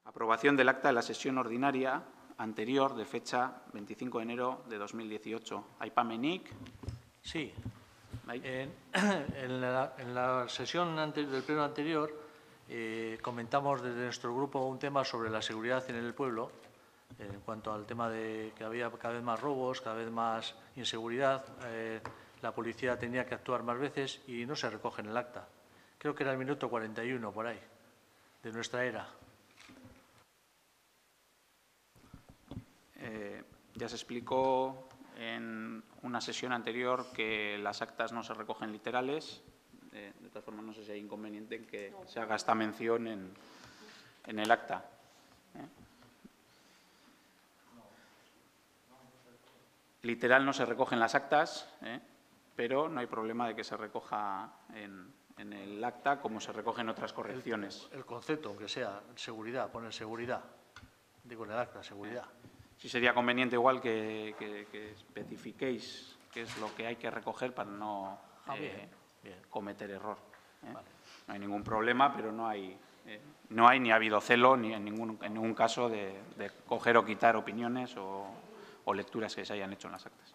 Aprobación del acta de la sesión ordinaria anterior de fecha 25 de enero de 2018. ¿Aipamenik? Sí. En la sesión del pleno anterior comentamos desde nuestro grupo un tema sobre la seguridad en el pueblo, en cuanto al tema de que había cada vez más robos, cada vez más inseguridad, la policía tenía que actuar más veces y no se recoge en el acta. Creo que era el minuto 41 por ahí, de nuestra era. Ya se explicó en una sesión anterior que las actas no se recogen literales. De todas formas, no sé si hay inconveniente en que se haga esta mención en el acta. Literal no se recoge en las actas, pero no hay problema de que se recoja en el acta como se recoge en otras correcciones. El concepto, aunque sea seguridad, poner seguridad. Digo en el acta, seguridad. Sí sería conveniente igual que especifiquéis qué es lo que hay que recoger para no cometer error. Vale. No hay ningún problema, pero no hay ni ha habido celo ni en ningún caso de coger o quitar opiniones o lecturas que se hayan hecho en las actas.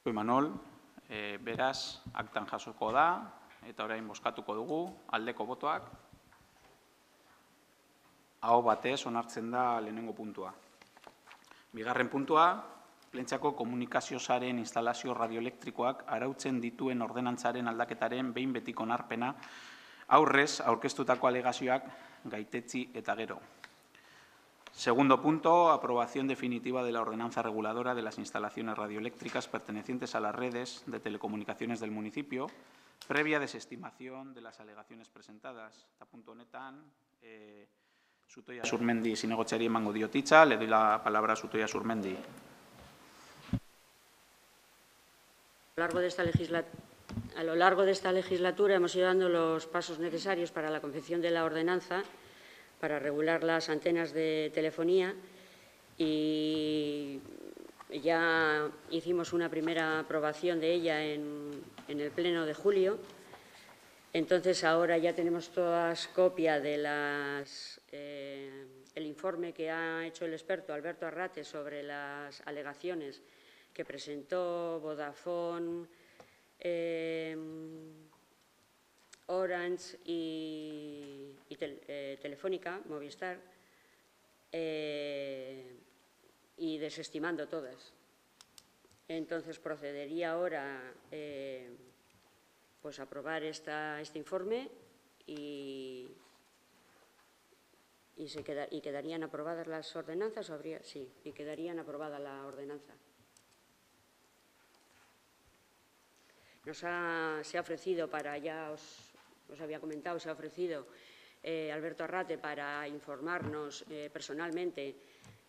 Imanol, beraz, aktan jasoko da, eta orain bozkatuko dugu, aldeko botoak. Aho batez onartzen da lehenengo puntua. Bigarren puntua, plentsako komunikazio sareen instalazio radioelektrikoak arautzen dituen ordenantzaren aldaketaren behin betiko onarpena aurrez aurkeztutako alegazioak gaitetsi eta gero. Segundo punto, aprobación definitiva de la ordenanza reguladora de las instalaciones radioeléctricas pertenecientes a las redes de telecomunicaciones del municipio, previa desestimación de las alegaciones presentadas. Eta punto honetan, Zutoia Surmendi zinegotziari emango diot hitza, le doy la palabra a Zutoia Surmendi. A lo largo de esta legislatura hemos ido dando los pasos necesarios para la confección de la ordenanza para regular las antenas de telefonía y ya hicimos una primera aprobación de ella en el pleno de julio. Entonces, ahora ya tenemos todas copia de el informe que ha hecho el experto Alberto Arrate sobre las alegaciones que presentó Vodafone, Orange y Telefónica, Movistar, y desestimando todas. Entonces, procedería ahora pues aprobar este informe y quedarían aprobadas las ordenanzas. Sí, y quedarían aprobada la ordenanza. Se ha ofrecido para, ya os había comentado, se ha ofrecido Alberto Arrate para informarnos personalmente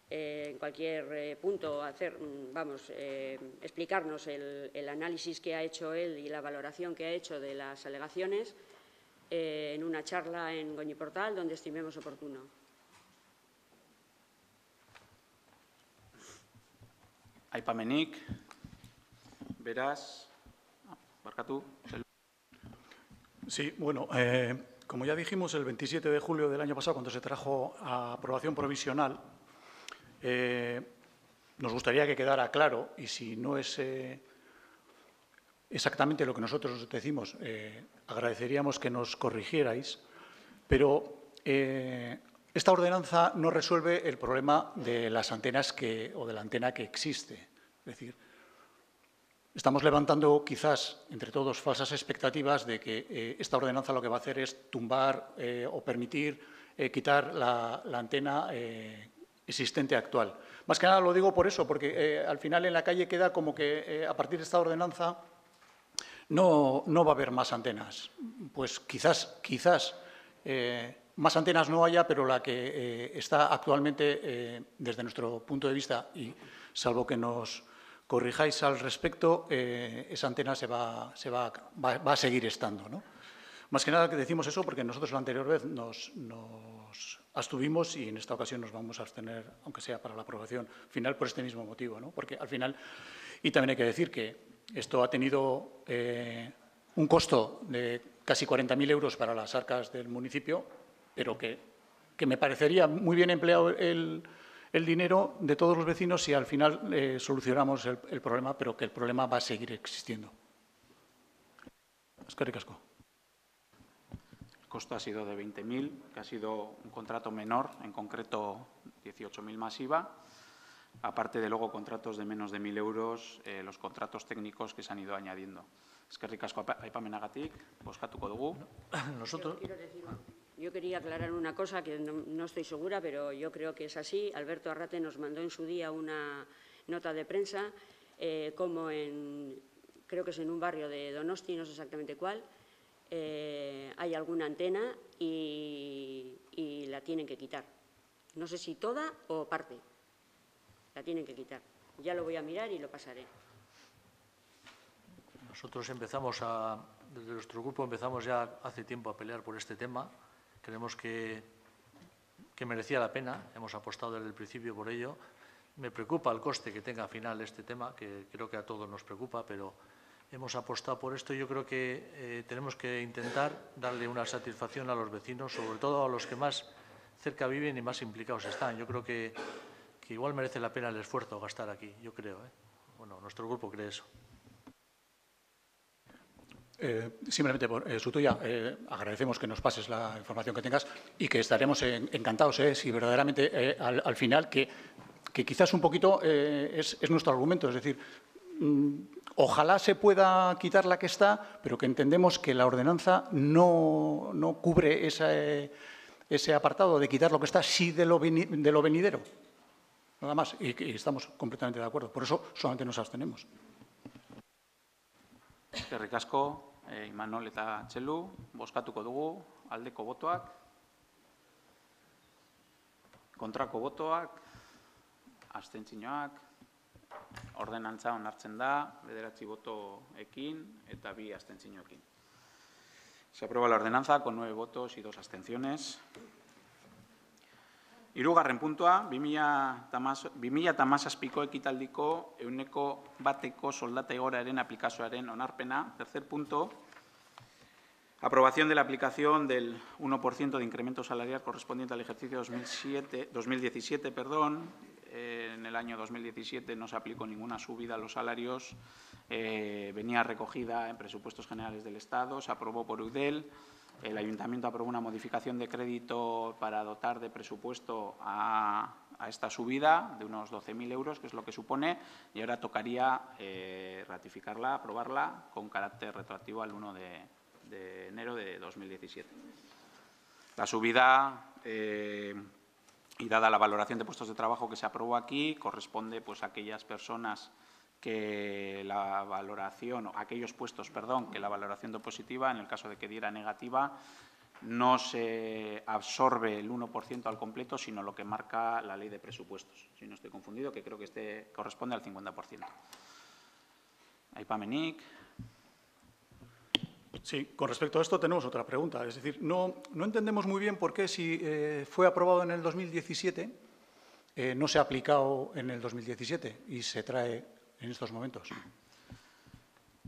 en cualquier punto, explicarnos el análisis que ha hecho él y la valoración que ha hecho de las alegaciones en una charla en Goñiportal, donde estimemos oportuno. Aipamenik, beraz, barkatu. Sí, bueno, como ya dijimos el 27 de julio del año pasado, cuando se trajo a aprobación provisional, nos gustaría que quedara claro, y si no es exactamente lo que nosotros decimos, agradeceríamos que nos corrigierais, pero esta ordenanza no resuelve el problema de las antenas o de la antena que existe. Es decir, estamos levantando quizás entre todos falsas expectativas de que esta ordenanza lo que va a hacer es tumbar o permitir quitar la antena existente actual. Más que nada lo digo por eso, porque al final en la calle queda como que a partir de esta ordenanza no va a haber más antenas. Pues quizás más antenas no haya, pero la que está actualmente, desde nuestro punto de vista, y salvo que nos corrijáis al respecto, esa antena va a seguir estando, ¿no? Más que nada que decimos eso porque nosotros la anterior vez nos nos abstuvimos y en esta ocasión nos vamos a abstener, aunque sea para la aprobación final, por este mismo motivo, ¿no? Porque al final, y también hay que decir que esto ha tenido un costo de casi 40.000 euros para las arcas del municipio, pero que me parecería muy bien empleado el dinero de todos los vecinos si al final solucionamos el problema, pero que el problema va a seguir existiendo. Eskerrik asko. El costo ha sido de 20.000, que ha sido un contrato menor, en concreto 18.000 más IVA, aparte de luego contratos de menos de 1.000 euros, los contratos técnicos que se han ido añadiendo. Eskerrik asko aipamenagatik, bozkatuko dugu. Nosotros. Yo quería aclarar una cosa que no estoy segura, pero yo creo que es así. Alberto Arrate nos mandó en su día una nota de prensa, como creo que es en un barrio de Donosti, no sé exactamente cuál, hay alguna antena y la tienen que quitar. No sé si toda o parte. La tienen que quitar. Ya lo voy a mirar y lo pasaré. Nosotros desde nuestro grupo empezamos ya hace tiempo a pelear por este tema. Creemos que merecía la pena, hemos apostado desde el principio por ello. Me preocupa el coste que tenga al final este tema, que creo que a todos nos preocupa, pero hemos apostado por esto y yo creo que tenemos que intentar darle una satisfacción a los vecinos, sobre todo a los que más cerca viven y más implicados están. Yo creo que igual merece la pena el esfuerzo gastar aquí, yo creo. Bueno, nuestro grupo cree eso. Simplemente, Sutoya, agradecemos que nos pases la información que tengas y que estaremos encantados si verdaderamente al final, que quizás un poquito es nuestro argumento, es decir, ojalá se pueda quitar la que está, pero que entendemos que la ordenanza no cubre ese apartado de quitar lo que está, sí de lo venidero. Nada más, y estamos completamente de acuerdo. Por eso solamente nos abstenemos. Eskerrik asko, Imanol eta Txelu, bozkatuko dugu, aldeko botoak, kontrako botoak, abstentzioak, ordenantza onartzen da, 9 botoekin eta 2 abstentzioekin. Se aprueba la ordenanza con 9 votos y 2 abstenciones. Hirugarren puntua, 2017ko ekitaldiko 100% soldata igoeraren aplikazioaren onarpena. Tercer punto, aprobación de la aplicación del 1% de incremento salarial correspondiente al ejercicio 2017. En el año 2017 no se aplicó ninguna subida a los salarios, venía recogida en presupuestos generales del Estado, se aprobó por Eudel. El Ayuntamiento aprobó una modificación de crédito para dotar de presupuesto a esta subida de unos 12.000 euros, que es lo que supone, y ahora tocaría ratificarla, aprobarla con carácter retroactivo al 1 de enero de 2017. La subida, y dada la valoración de puestos de trabajo que se aprobó aquí, corresponde pues, a aquellas personas que la valoración, aquellos puestos, que la valoración de positiva, en el caso de que diera negativa, no se absorbe el 1% al completo, sino lo que marca la ley de presupuestos. Si no estoy confundido, que creo que este corresponde al 50%. Aipamenik. Sí, con respecto a esto tenemos otra pregunta. Es decir, no entendemos muy bien por qué si fue aprobado en el 2017, no se ha aplicado en el 2017 y se trae en estos momentos.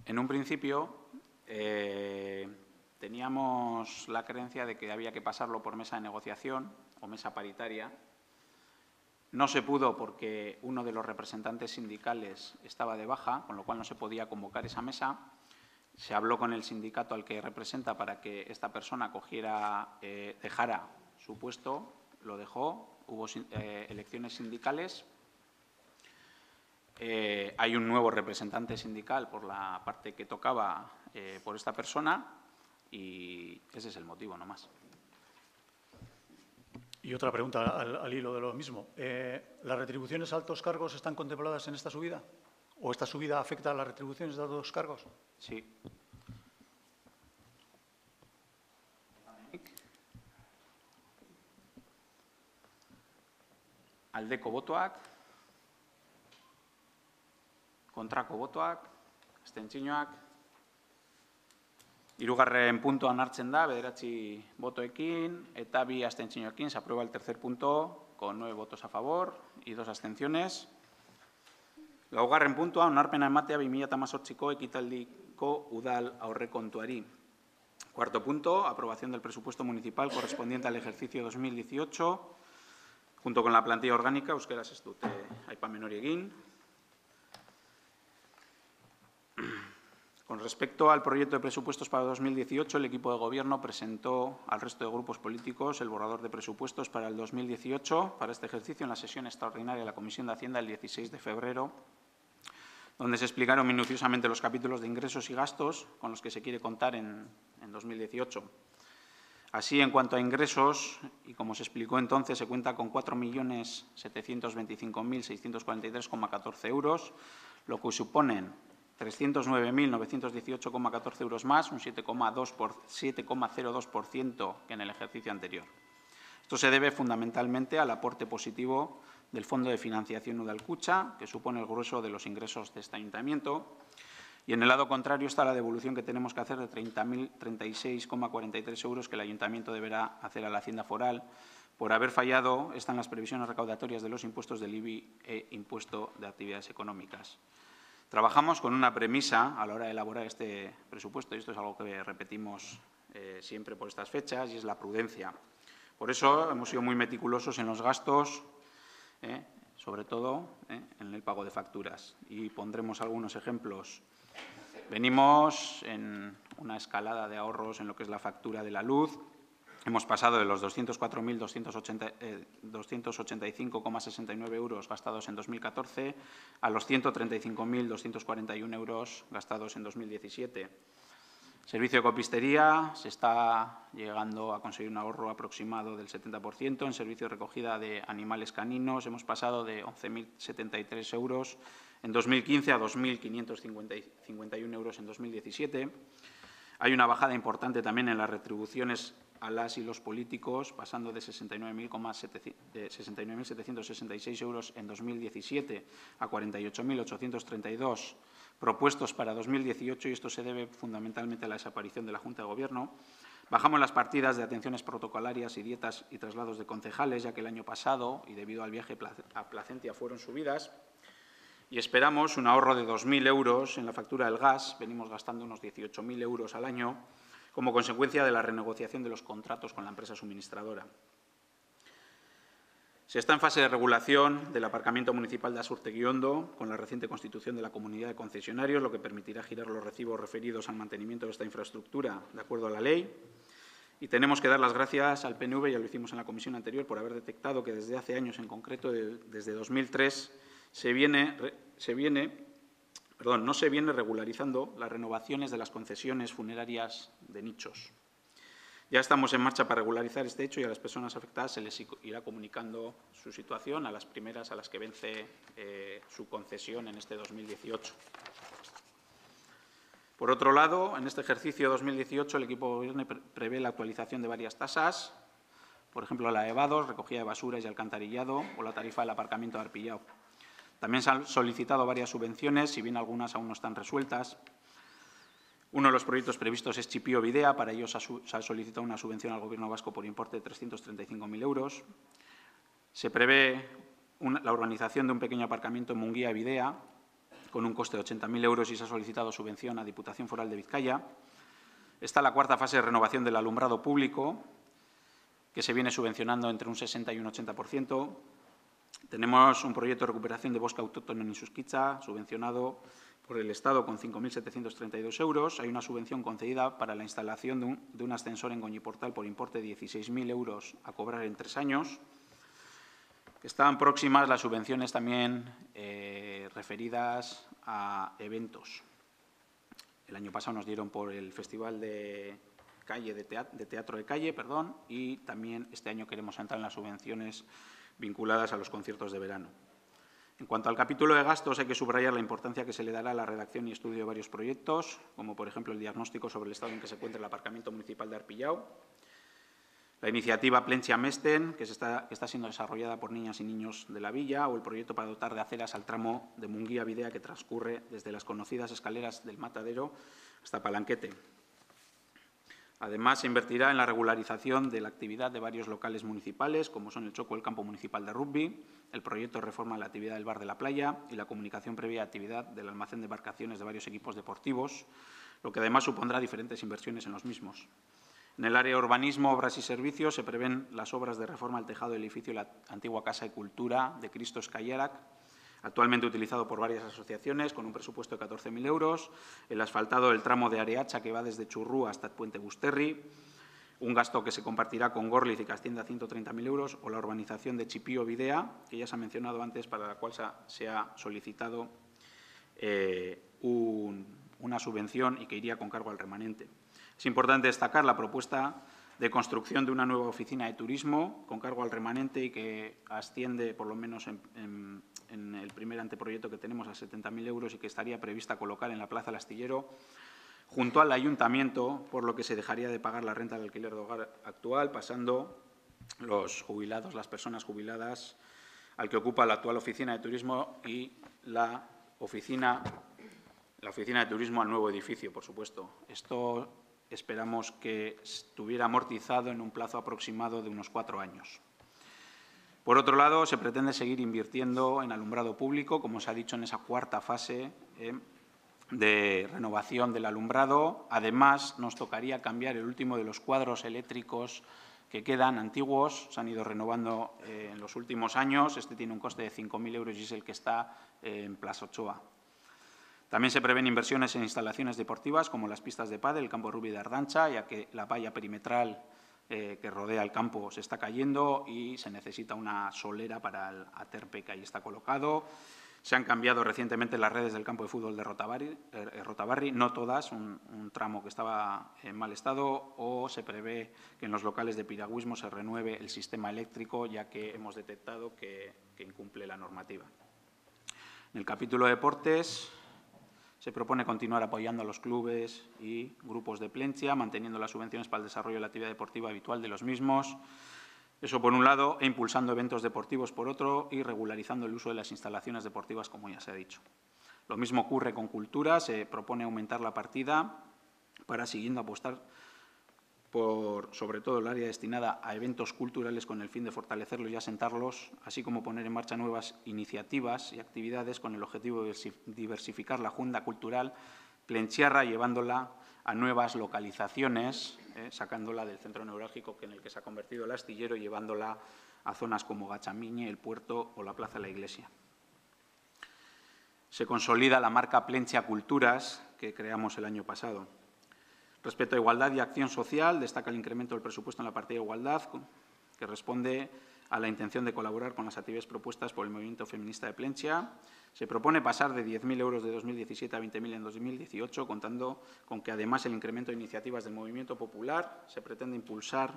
En un principio teníamos la creencia de que había que pasarlo por mesa de negociación o mesa paritaria. No se pudo porque uno de los representantes sindicales estaba de baja, con lo cual no se podía convocar esa mesa. Se habló con el sindicato al que representa para que esta persona dejara su puesto, lo dejó, hubo elecciones sindicales. Hay un nuevo representante sindical por la parte que tocaba por esta persona y ese es el motivo, no más. Y otra pregunta al hilo de lo mismo. ¿Las retribuciones a altos cargos están contempladas en esta subida? ¿O esta subida afecta a las retribuciones de altos cargos? Sí. Aldeko botoak. Kontrako botoak, abstentzioak, Hirugarren puntuan hartzen da, 9 botoekin eta 2 abstentzioekin. Se aprueba el tercer punto con 9 votos a favor y 2 abstenciones. Laugarren puntua, onarpena ematea 2018ko ekitaldiko udal aurrekontuari. Cuarto punto, aprobación del presupuesto municipal correspondiente al ejercicio 2018, junto con la plantilla orgánica, euskeraz ez dute aipamen hori egin. Con respecto al proyecto de presupuestos para 2018, el equipo de Gobierno presentó al resto de grupos políticos el borrador de presupuestos para el 2018, para este ejercicio, en la sesión extraordinaria de la Comisión de Hacienda el 16 de febrero, donde se explicaron minuciosamente los capítulos de ingresos y gastos con los que se quiere contar en 2018. Así, en cuanto a ingresos, y como se explicó entonces, se cuenta con 4.725.643,14 euros, lo que suponen 309.918,14 euros más, un 7,02% que en el ejercicio anterior. Esto se debe fundamentalmente al aporte positivo del Fondo de Financiación Udalkutxa, que supone el grueso de los ingresos de este ayuntamiento. Y en el lado contrario está la devolución que tenemos que hacer de 30.036,43 euros que el ayuntamiento deberá hacer a la Hacienda Foral por haber fallado en las previsiones recaudatorias de los impuestos del IBI e impuesto de actividades económicas. Trabajamos con una premisa a la hora de elaborar este presupuesto, y esto es algo que repetimos siempre por estas fechas, y es la prudencia. Por eso hemos sido muy meticulosos en los gastos, sobre todo en el pago de facturas. Y pondremos algunos ejemplos. Venimos en una escalada de ahorros en lo que es la factura de la luz. Hemos pasado de los 204.285,69 euros gastados en 2014 a los 135.241 euros gastados en 2017. Servicio de copistería, se está llegando a conseguir un ahorro aproximado del 70%. En servicio de recogida de animales caninos hemos pasado de 11.073 euros en 2015 a 2.551 euros en 2017. Hay una bajada importante también en las retribuciones a las y los políticos, pasando de 69.766 euros en 2017 a 48.832 propuestos para 2018, y esto se debe fundamentalmente a la desaparición de la Junta de Gobierno. Bajamos las partidas de atenciones protocolarias y dietas y traslados de concejales, ya que el año pasado, y debido al viaje a Placencia, fueron subidas. Y esperamos un ahorro de 2.000 euros en la factura del gas. Venimos gastando unos 18.000 euros al año como consecuencia de la renegociación de los contratos con la empresa suministradora. Se está en fase de regulación del aparcamiento municipal de Asurtegui-Ondo con la reciente constitución de la comunidad de concesionarios, lo que permitirá girar los recibos referidos al mantenimiento de esta infraestructura de acuerdo a la ley. Y tenemos que dar las gracias al PNV, ya lo hicimos en la comisión anterior, por haber detectado que desde hace años, en concreto desde 2003, no se viene regularizando las renovaciones de las concesiones funerarias de nichos. Ya estamos en marcha para regularizar este hecho y a las personas afectadas se les irá comunicando su situación a las primeras a las que vence su concesión en este 2018. Por otro lado, en este ejercicio 2018 el equipo de Gobierno prevé la actualización de varias tasas, por ejemplo la de vados, recogida de basuras y alcantarillado, o la tarifa del aparcamiento de Arpillao. También se han solicitado varias subvenciones, si bien algunas aún no están resueltas. Uno de los proyectos previstos es Chipío-Bidea. Para ello se ha solicitado una subvención al Gobierno vasco por importe de 335.000 euros. Se prevé la urbanización de un pequeño aparcamiento en Munguía-Bidea con un coste de 80.000 euros y se ha solicitado subvención a Diputación Foral de Vizcaya. Está la cuarta fase de renovación del alumbrado público, que se viene subvencionando entre un 60 y un 80%. Tenemos un proyecto de recuperación de bosque autóctono en Isusquitxa, subvencionado por el Estado con 5.732 euros. Hay una subvención concedida para la instalación de un ascensor en Goñiportal por importe de 16.000 euros a cobrar en 3 años. Están próximas las subvenciones también referidas a eventos. El año pasado nos dieron por el Festival de Teatro de Calle, y también este año queremos entrar en las subvenciones vinculadas a los conciertos de verano. En cuanto al capítulo de gastos, hay que subrayar la importancia que se le dará a la redacción y estudio de varios proyectos, como por ejemplo el diagnóstico sobre el estado en que se encuentra el aparcamiento municipal de Arpillao, la iniciativa Plentzia Mesten, que está siendo desarrollada por niñas y niños de la villa, o el proyecto para dotar de aceras al tramo de Munguía-Bidea, que transcurre desde las conocidas escaleras del Matadero hasta Palanquete. Además, se invertirá en la regularización de la actividad de varios locales municipales, como son el Choco, el Campo Municipal de Rugby, el proyecto de reforma de la actividad del Bar de la Playa y la comunicación previa a actividad del almacén de embarcaciones de varios equipos deportivos, lo que además supondrá diferentes inversiones en los mismos. En el área de urbanismo, obras y servicios se prevén las obras de reforma al tejado del edificio de la antigua Casa de Cultura de Cristo Escayarac, actualmente utilizado por varias asociaciones, con un presupuesto de 14.000 euros, el asfaltado del tramo de Areacha, que va desde Churrúa hasta el Puente Busterri, un gasto que se compartirá con Gorliz y que asciende a 130.000 euros, o la urbanización de Chipío Videa, que ya se ha mencionado antes, para la cual se ha solicitado una subvención y que iría con cargo al remanente. Es importante destacar la propuesta de construcción de una nueva oficina de turismo con cargo al remanente y que asciende, por lo menos en el primer anteproyecto que tenemos, a 70.000 euros y que estaría prevista colocar en la Plaza del Astillero, junto al Ayuntamiento, por lo que se dejaría de pagar la renta del alquiler de hogar actual, pasando los jubilados, las personas jubiladas, al que ocupa la actual oficina de turismo y la oficina de turismo al nuevo edificio, por supuesto. Esto esperamos que estuviera amortizado en un plazo aproximado de unos 4 años. Por otro lado, se pretende seguir invirtiendo en alumbrado público, como se ha dicho en esa cuarta fase de renovación del alumbrado. Además, nos tocaría cambiar el último de los cuadros eléctricos que quedan antiguos, se han ido renovando en los últimos años. Este tiene un coste de 5.000 euros y es el que está en Plaza Ochoa. También se prevén inversiones en instalaciones deportivas como las pistas de pádel, el campo Rugby de Ardancha, ya que la valla perimetral que rodea el campo se está cayendo y se necesita una solera para el aterpe que ahí está colocado. Se han cambiado recientemente las redes del campo de fútbol de Rotabarri, no todas, un tramo que estaba en mal estado, o se prevé que en los locales de piragüismo se renueve el sistema eléctrico, ya que hemos detectado que incumple la normativa. En el capítulo de deportes, se propone continuar apoyando a los clubes y grupos de Plentzia, manteniendo las subvenciones para el desarrollo de la actividad deportiva habitual de los mismos. Eso por un lado, e impulsando eventos deportivos por otro y regularizando el uso de las instalaciones deportivas, como ya se ha dicho. Lo mismo ocurre con cultura. Se propone aumentar la partida para, siguiendo, apostar por, sobre todo, el área destinada a eventos culturales con el fin de fortalecerlos y asentarlos, así como poner en marcha nuevas iniciativas y actividades con el objetivo de diversificar la agenda cultural plentziarra, llevándola a nuevas localizaciones, sacándola del centro neurálgico en el que se ha convertido el astillero y llevándola a zonas como Gachamiñe, el puerto o la Plaza de la Iglesia. Se consolida la marca Plentzia Culturas que creamos el año pasado. Respecto a igualdad y acción social, destaca el incremento del presupuesto en la partida de igualdad, que responde a la intención de colaborar con las actividades propuestas por el movimiento feminista de Plentzia. Se propone pasar de 10.000 euros de 2017 a 20.000 en 2018, contando con que, además, el incremento de iniciativas del movimiento popular. Se pretende impulsar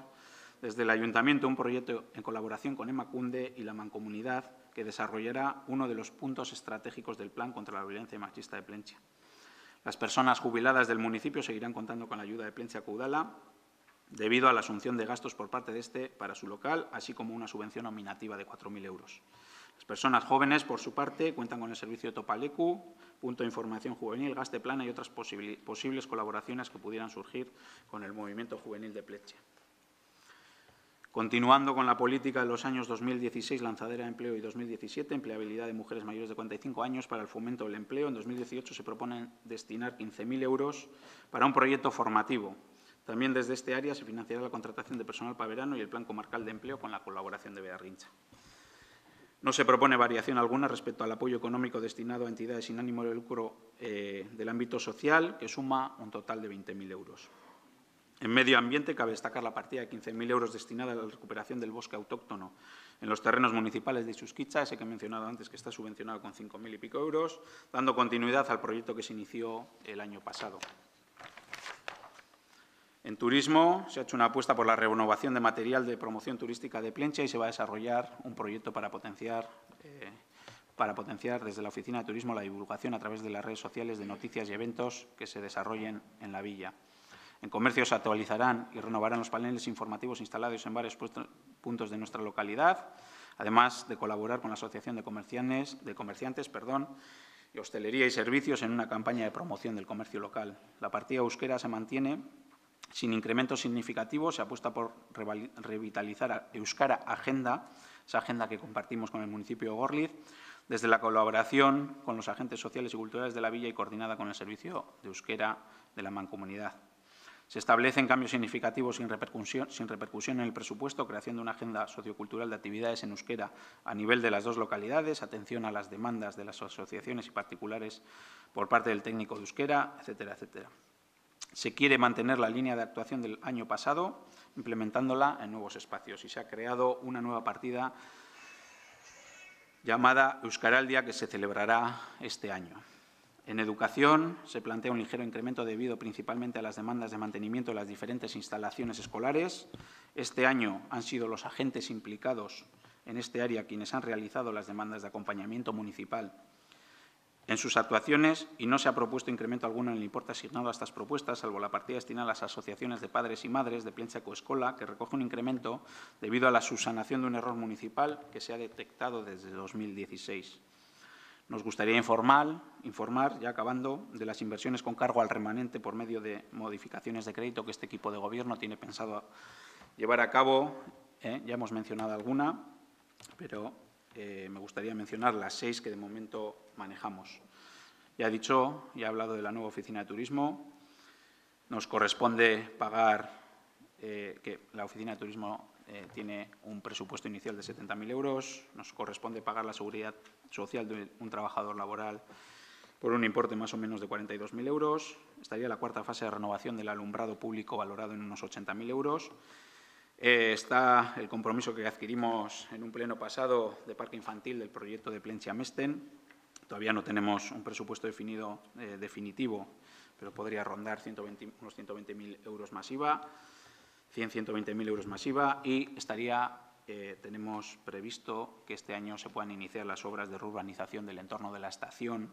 desde el Ayuntamiento un proyecto en colaboración con Emakunde y la Mancomunidad que desarrollará uno de los puntos estratégicos del Plan contra la violencia machista de Plentzia. Las personas jubiladas del municipio seguirán contando con la ayuda de Plentzia Caudala debido a la asunción de gastos por parte de este para su local, así como una subvención nominativa de 4.000 euros. Las personas jóvenes, por su parte, cuentan con el servicio de Topaleku, punto de información juvenil, Gaste Plana y otras posibles colaboraciones que pudieran surgir con el movimiento juvenil de Plentzia. Continuando con la política de los años 2016, lanzadera de empleo, y 2017, empleabilidad de mujeres mayores de 45 años para el fomento del empleo. En 2018 se proponen destinar 15.000 euros para un proyecto formativo. También desde este área se financiará la contratación de personal para verano y el Plan Comarcal de Empleo con la colaboración de Bearrincha. No se propone variación alguna respecto al apoyo económico destinado a entidades sin ánimo de lucro del ámbito social, que suma un total de 20.000 euros. En medio ambiente, cabe destacar la partida de 15.000 euros destinada a la recuperación del bosque autóctono en los terrenos municipales de Isusquiza, ese que he mencionado antes, que está subvencionado con 5.000 y pico euros, dando continuidad al proyecto que se inició el año pasado. En turismo, se ha hecho una apuesta por la renovación de material de promoción turística de Plentzia y se va a desarrollar un proyecto para potenciar desde la Oficina de Turismo la divulgación a través de las redes sociales de noticias y eventos que se desarrollen en la villa. En comercio se actualizarán y renovarán los paneles informativos instalados en varios puntos de nuestra localidad, además de colaborar con la Asociación de Comerciantes y Hostelería y Servicios en una campaña de promoción del comercio local. La partida euskera se mantiene Sin incrementos significativos, se apuesta por revitalizar Euskara Agenda, esa agenda que compartimos con el municipio de Gorliz, desde la colaboración con los agentes sociales y culturales de la villa y coordinada con el Servicio de Euskera de la Mancomunidad. Se establecen cambios significativos sin repercusión en el presupuesto, creación de una agenda sociocultural de actividades en euskera a nivel de las dos localidades, atención a las demandas de las asociaciones y particulares por parte del técnico de euskera, etcétera, etcétera. Se quiere mantener la línea de actuación del año pasado, implementándola en nuevos espacios, y se ha creado una nueva partida llamada Euskaraldia, que se celebrará este año. En educación se plantea un ligero incremento debido principalmente a las demandas de mantenimiento de las diferentes instalaciones escolares. Este año han sido los agentes implicados en este área quienes han realizado las demandas de acompañamiento municipal en sus actuaciones y no se ha propuesto incremento alguno en el importe asignado a estas propuestas, salvo la partida destinada a las asociaciones de padres y madres de Plentzako Eskola, que recoge un incremento debido a la subsanación de un error municipal que se ha detectado desde 2016. Nos gustaría informar, ya acabando, de las inversiones con cargo al remanente por medio de modificaciones de crédito que este equipo de Gobierno tiene pensado llevar a cabo. Ya hemos mencionado alguna, pero me gustaría mencionar las 6 que de momento manejamos. Ya he hablado de la nueva oficina de turismo. Nos corresponde pagar, que la oficina de turismo tiene un presupuesto inicial de 70.000 euros. Nos corresponde pagar la seguridad social de un trabajador laboral por un importe más o menos de 42.000 euros. Estaría la cuarta fase de renovación del alumbrado público valorado en unos 80.000 euros. Está el compromiso que adquirimos en un pleno pasado de parque infantil del proyecto de Plentzia-Mesten. Todavía no tenemos un presupuesto definido definitivo, pero podría rondar unos 120.000 euros más IVA, 120.000 euros más IVA, y tenemos previsto que este año se puedan iniciar las obras de reurbanización del entorno de la estación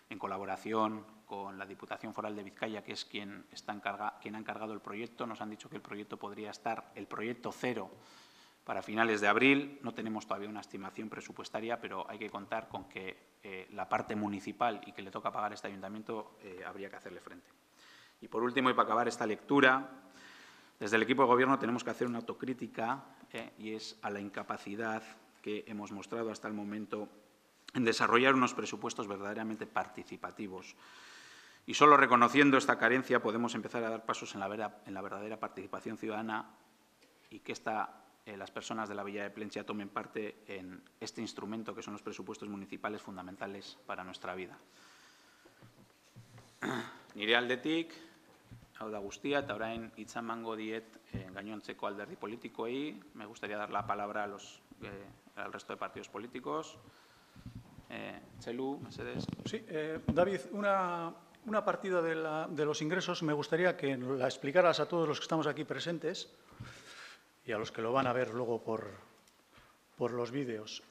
en colaboración con la Diputación Foral de Vizcaya, que es quien ha encargado el proyecto. Nos han dicho que el proyecto podría estar, el proyecto cero, para finales de abril. No tenemos todavía una estimación presupuestaria, pero hay que contar con que la parte municipal y que le toca pagar a este ayuntamiento habría que hacerle frente. Y por último, y para acabar esta lectura, desde el equipo de Gobierno tenemos que hacer una autocrítica y es a la incapacidad que hemos mostrado hasta el momento en desarrollar unos presupuestos verdaderamente participativos. Y solo reconociendo esta carencia podemos empezar a dar pasos en la verdadera participación ciudadana y que las personas de la Villa de Plentzia tomen parte en este instrumento que son los presupuestos municipales fundamentales para nuestra vida. Nire aldetik, hau da guztia, eta orain hitza emango diet gainontzeko alderdi politikoei. Me gustaría dar la palabra al resto de partidos políticos. Txelu, mesedez. Sí, David, una partida de los ingresos me gustaría que la explicaras a todos los que estamos aquí presentes y a los que lo van a ver luego por los vídeos.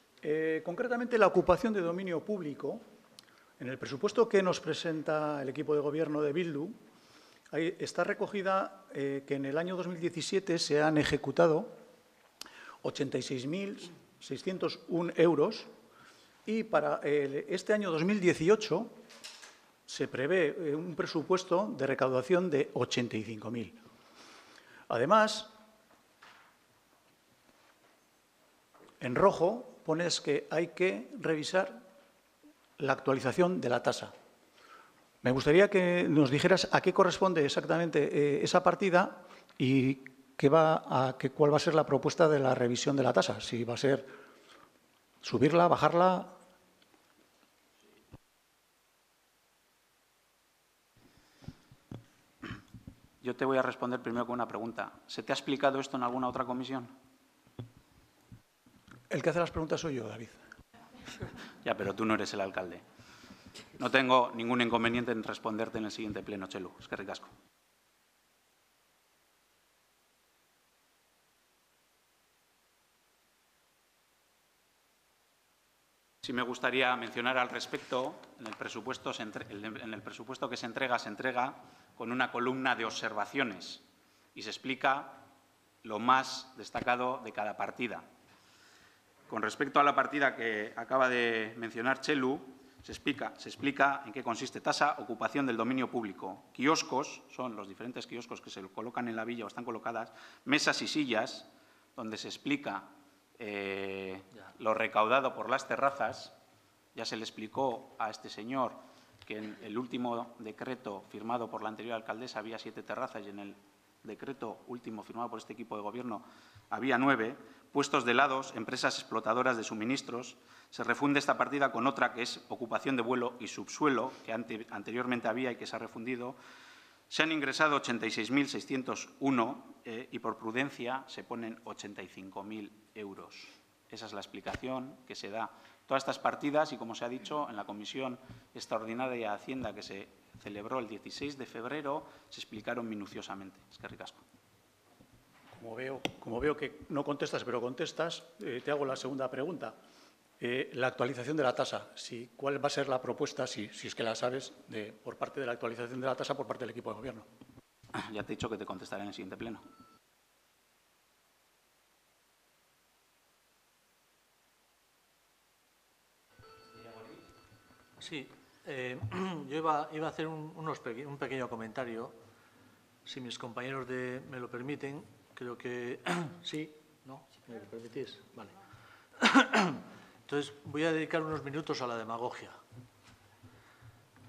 Concretamente, la ocupación de dominio público. En el presupuesto que nos presenta el equipo de Gobierno de Bildu, ahí está recogida que en el año 2017 se han ejecutado 86.601 euros y para este año 2018 se prevé un presupuesto de recaudación de 85.000. Además, en rojo pones que hay que revisar la actualización de la tasa. Me gustaría que nos dijeras a qué corresponde exactamente esa partida y cuál va a ser la propuesta de la revisión de la tasa. Si va a ser subirla, bajarla. Yo te voy a responder primero con una pregunta. ¿Se te ha explicado esto en alguna otra comisión? El que hace las preguntas soy yo, David. Ya, pero tú no eres el alcalde. No tengo ningún inconveniente en responderte en el siguiente pleno, Txelu. Eskerrik asko. Sí me gustaría mencionar al respecto, en el presupuesto que se entrega con una columna de observaciones y se explica lo más destacado de cada partida. Con respecto a la partida que acaba de mencionar Txelu, Se explica en qué consiste. Tasa, ocupación del dominio público. Kioscos, son los diferentes kioscos que se colocan en la villa o están colocadas. Mesas y sillas, donde se explica lo recaudado por las terrazas. Ya se le explicó a este señor que en el último decreto firmado por la anterior alcaldesa había 7 terrazas y en el decreto último firmado por este equipo de gobierno había 9. Puestos de helados, empresas explotadoras de suministros. Se refunde esta partida con otra que es ocupación de vuelo y subsuelo, que anteriormente había y que se ha refundido. Se han ingresado 86.601 y por prudencia se ponen 85.000 euros. Esa es la explicación que se da. Todas estas partidas, y como se ha dicho, en la Comisión Extraordinaria de Hacienda que se celebró el 16 de febrero, se explicaron minuciosamente. Eskerrik asko. Como veo que no contestas, pero contestas, te hago la segunda pregunta. La actualización de la tasa. ¿Cuál va a ser la propuesta, si es que la sabes, por parte de la actualización de la tasa por parte del equipo de gobierno? Ya te he dicho que te contestaré en el siguiente pleno. Sí, yo iba a hacer un pequeño comentario, si mis compañeros me lo permiten. Creo que sí, ¿no? ¿Me lo permitís? Vale. Entonces, voy a dedicar unos minutos a la demagogia.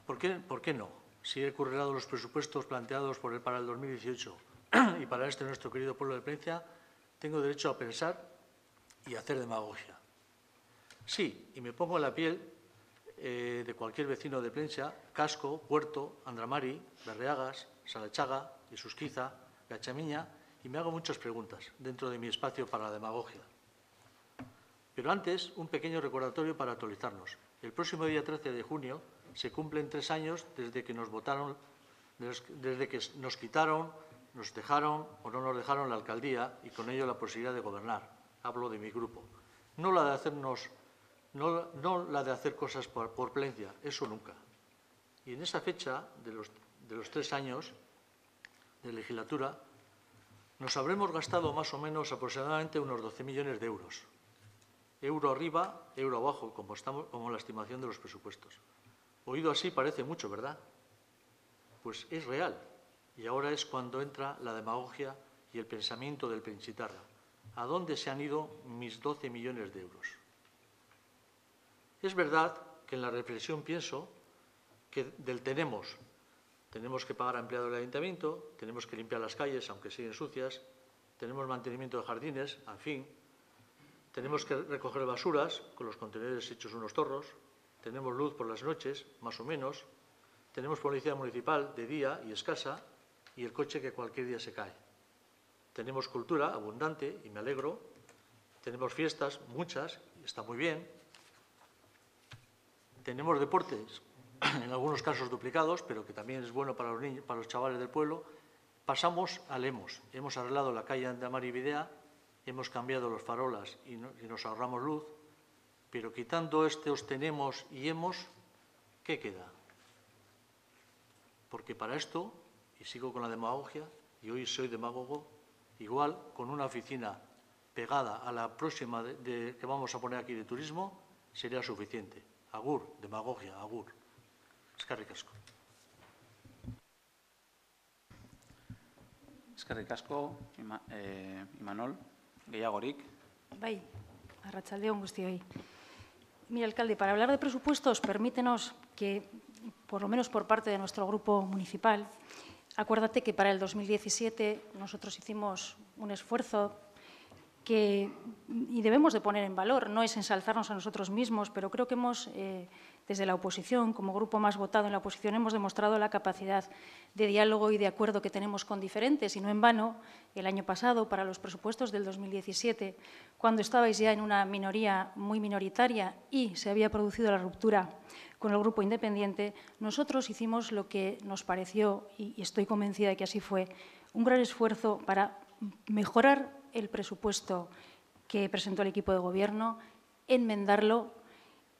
¿Por qué no? Si he currado los presupuestos planteados para el 2018 y para nuestro querido pueblo de Plencia, tengo derecho a pensar y a hacer demagogia. Sí, y me pongo en la piel de cualquier vecino de Plencia, Casco, Puerto, Andramari, Berreagas, Salachaga, Isusquiza, Gachamiña, y me hago muchas preguntas dentro de mi espacio para la demagogia. Pero antes, un pequeño recordatorio para actualizarnos. El próximo día 13 de junio se cumplen 3 años desde que nos votaron, desde que nos quitaron, nos dejaron o no nos dejaron la alcaldía y con ello la posibilidad de gobernar. Hablo de mi grupo. No la de hacer cosas por Plencia, eso nunca. Y en esa fecha de los 3 años de legislatura nos habremos gastado más o menos aproximadamente unos 12 millones de euros. Euro arriba, euro abajo, como la estimación de los presupuestos. Oído así parece mucho, ¿verdad? Pues es real. Y ahora es cuando entra la demagogia y el pensamiento del Plenchitarra. ¿A dónde se han ido mis 12 millones de euros? Es verdad que en la reflexión pienso que tenemos que pagar a empleados del ayuntamiento, tenemos que limpiar las calles, aunque siguen sucias, tenemos mantenimiento de jardines, en fin, tenemos que recoger basuras con los contenedores hechos unos torros, tenemos luz por las noches, más o menos, tenemos policía municipal de día y escasa y el coche que cualquier día se cae. Tenemos cultura abundante y me alegro, tenemos fiestas, muchas, y está muy bien. Tenemos deportes, en algunos casos duplicados, pero que también es bueno para los niños, para los chavales del pueblo. Pasamos al hemos arreglado la calle Andamari Videa, hemos cambiado los farolas y nos ahorramos luz, pero quitando os tenemos y ¿qué queda? Porque para esto, y sigo con la demagogia, y hoy soy demagogo, igual con una oficina pegada a la próxima que vamos a poner aquí de turismo, sería suficiente. Agur, demagogia, agur. Eskerrik asko. Eskerrik asko, Imanol. Gehiagorik. Bai, arratsaldeon guztioi. Mira, alcalde, para hablar de presupuestos, permítenos que, por lo menos por parte de nuestro grupo municipal, acuérdate que para el 2017 nosotros hicimos un esfuerzo y debemos de poner en valor, no es ensalzarnos a nosotros mismos, pero creo que desde la oposición, como grupo más votado en la oposición, hemos demostrado la capacidad de diálogo y de acuerdo que tenemos con diferentes, y no en vano, el año pasado, para los presupuestos del 2017, cuando estabais ya en una minoría muy minoritaria y se había producido la ruptura con el grupo independiente, nosotros hicimos lo que nos pareció, y estoy convencida de que así fue, un gran esfuerzo para mejorar el presupuesto que presentó el equipo de gobierno, enmendarlo,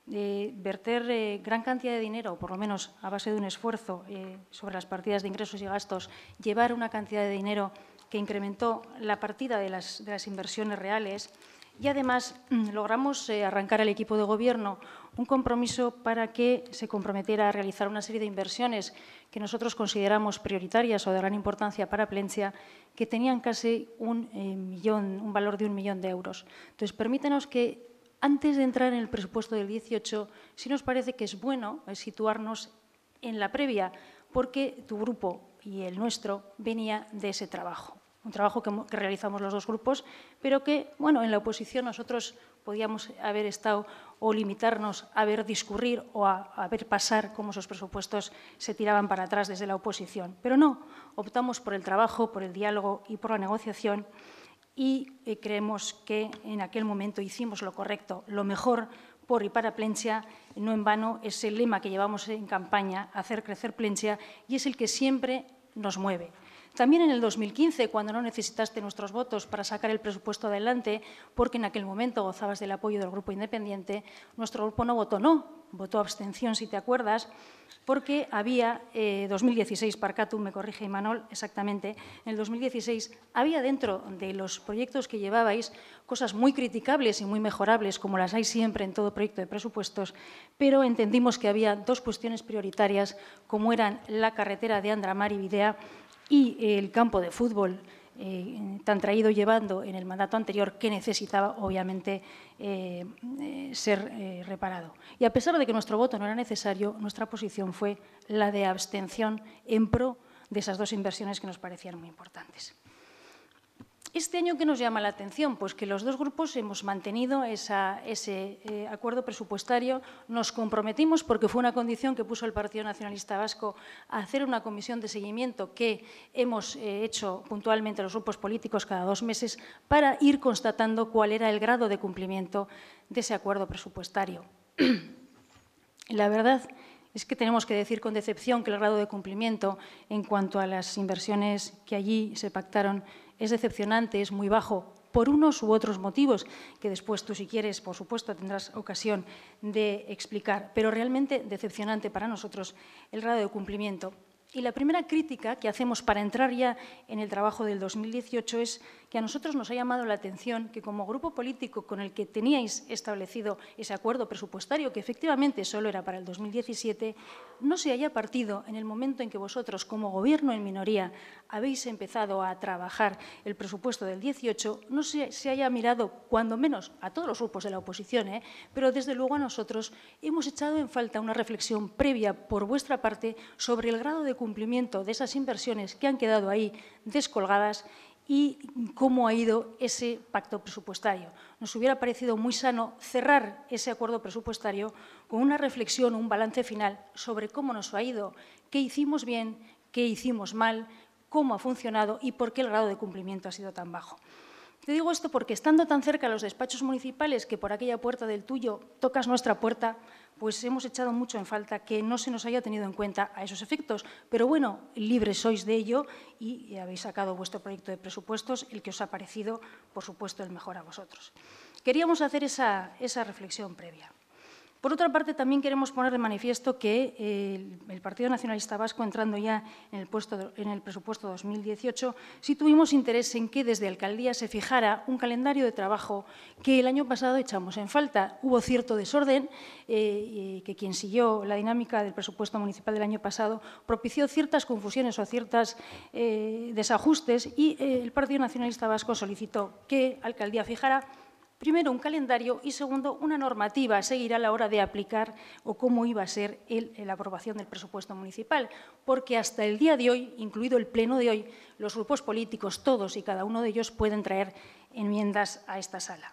verter gran cantidad de dinero, o por lo menos a base de un esfuerzo sobre las partidas de ingresos y gastos, llevar una cantidad de dinero que incrementó la partida de las inversiones reales Y además logramos arrancar al equipo de gobierno un compromiso para que se comprometiera a realizar una serie de inversiones que nosotros consideramos prioritarias o de gran importancia para Plentzia, que tenían casi un valor de 1 millón de euros. Entonces, permítanos que antes de entrar en el presupuesto del 18, sí nos parece que es bueno situarnos en la previa, porque tu grupo y el nuestro venía de ese trabajo. Un trabajo que realizamos los dos grupos, pero que, bueno, en la oposición nosotros podíamos haber estado o limitarnos a ver discurrir o a ver pasar cómo esos presupuestos se tiraban para atrás desde la oposición. Pero no, optamos por el trabajo, por el diálogo y por la negociación y creemos que en aquel momento hicimos lo correcto, lo mejor por y para Plentzia. No en vano es el lema que llevamos en campaña, hacer crecer Plentzia, y es el que siempre nos mueve. También en el 2015, cuando no necesitaste nuestros votos para sacar el presupuesto adelante, porque en aquel momento gozabas del apoyo del Grupo Independiente, nuestro grupo no votó no, votó abstención, si te acuerdas, porque había, 2016, Parcatu, me corrige Imanol, exactamente, en el 2016 había dentro de los proyectos que llevabais cosas muy criticables y muy mejorables, como las hay siempre en todo proyecto de presupuestos, pero entendimos que había dos cuestiones prioritarias, como eran la carretera de Andramar y Bidea y el campo de fútbol tan traído llevando en el mandato anterior, que necesitaba, obviamente, ser reparado. Y a pesar de que nuestro voto no era necesario, nuestra posición fue la de abstención en pro de esas dos inversiones que nos parecían muy importantes. Este año, ¿qué nos llama la atención? Pues que los dos grupos hemos mantenido ese acuerdo presupuestario. Nos comprometimos, porque fue una condición que puso el Partido Nacionalista Vasco, a hacer una comisión de seguimiento que hemos hecho puntualmente los grupos políticos cada 2 meses para ir constatando cuál era el grado de cumplimiento de ese acuerdo presupuestario. La verdad es que tenemos que decir con decepción que el grado de cumplimiento en cuanto a las inversiones que allí se pactaron es decepcionante, es muy bajo, por unos u otros motivos, que después tú, si quieres, por supuesto, tendrás ocasión de explicar, pero realmente decepcionante para nosotros el grado de cumplimiento. Y la primera crítica que hacemos para entrar ya en el trabajo del 2018 es que a nosotros nos ha llamado la atención que, como grupo político con el que teníais establecido ese acuerdo presupuestario, que efectivamente solo era para el 2017, no se haya partido en el momento en que vosotros, como Gobierno en minoría, habéis empezado a trabajar el presupuesto del 18, no se haya mirado, cuando menos, a todos los grupos de la oposición, pero desde luego a nosotros hemos echado en falta una reflexión previa por vuestra parte sobre el grado de cumplimiento de esas inversiones que han quedado ahí descolgadas y cómo ha ido ese pacto presupuestario. Nos hubiera parecido muy sano cerrar ese acuerdo presupuestario con una reflexión, un balance final sobre cómo nos ha ido, qué hicimos bien, qué hicimos mal, cómo ha funcionado y por qué el grado de cumplimiento ha sido tan bajo. Te digo esto porque, estando tan cerca a los despachos municipales, que por aquella puerta del tuyo tocas nuestra puerta, pues hemos echado mucho en falta que no se nos haya tenido en cuenta a esos efectos. Pero bueno, libres sois de ello y habéis sacado vuestro proyecto de presupuestos, el que os ha parecido, por supuesto, el mejor a vosotros. Queríamos hacer esa reflexión previa. Por otra parte, también queremos poner de manifiesto que el Partido Nacionalista Vasco, entrando ya en el presupuesto 2018, sí tuvimos interés en que desde Alcaldía se fijara un calendario de trabajo que el año pasado echamos en falta. Hubo cierto desorden, que quien siguió la dinámica del presupuesto municipal del año pasado propició ciertas confusiones o ciertos desajustes, y el Partido Nacionalista Vasco solicitó que Alcaldía fijara primero un calendario y, segundo, una normativa a seguir a la hora de aplicar o cómo iba a ser la aprobación del presupuesto municipal, porque hasta el día de hoy, incluido el pleno de hoy, los grupos políticos, todos y cada uno de ellos, pueden traer enmiendas a esta sala.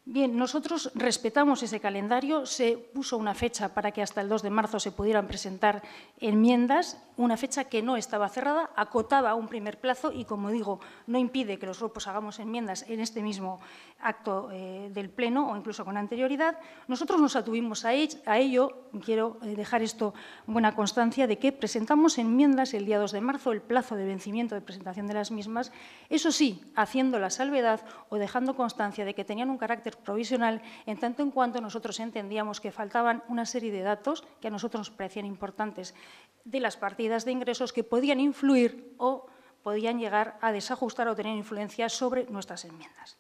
Bien, nosotros respetamos ese calendario, se puso una fecha para que hasta el 2 de marzo se pudieran presentar enmiendas, una fecha que no estaba cerrada, acotaba un primer plazo y, como digo, no impide que los grupos hagamos enmiendas en este mismo acto del Pleno o incluso con anterioridad. Nosotros nos atuvimos a ello, quiero dejar esto en buena constancia, de que presentamos enmiendas el día 2 de marzo, el plazo de vencimiento de presentación de las mismas, eso sí, haciendo la salvedad o dejando constancia de que tenían un carácter provisional, en tanto en cuanto nosotros entendíamos que faltaban una serie de datos que a nosotros nos parecían importantes de las partidas de ingresos que podían influir o podían llegar a desajustar o tener influencia sobre nuestras enmiendas.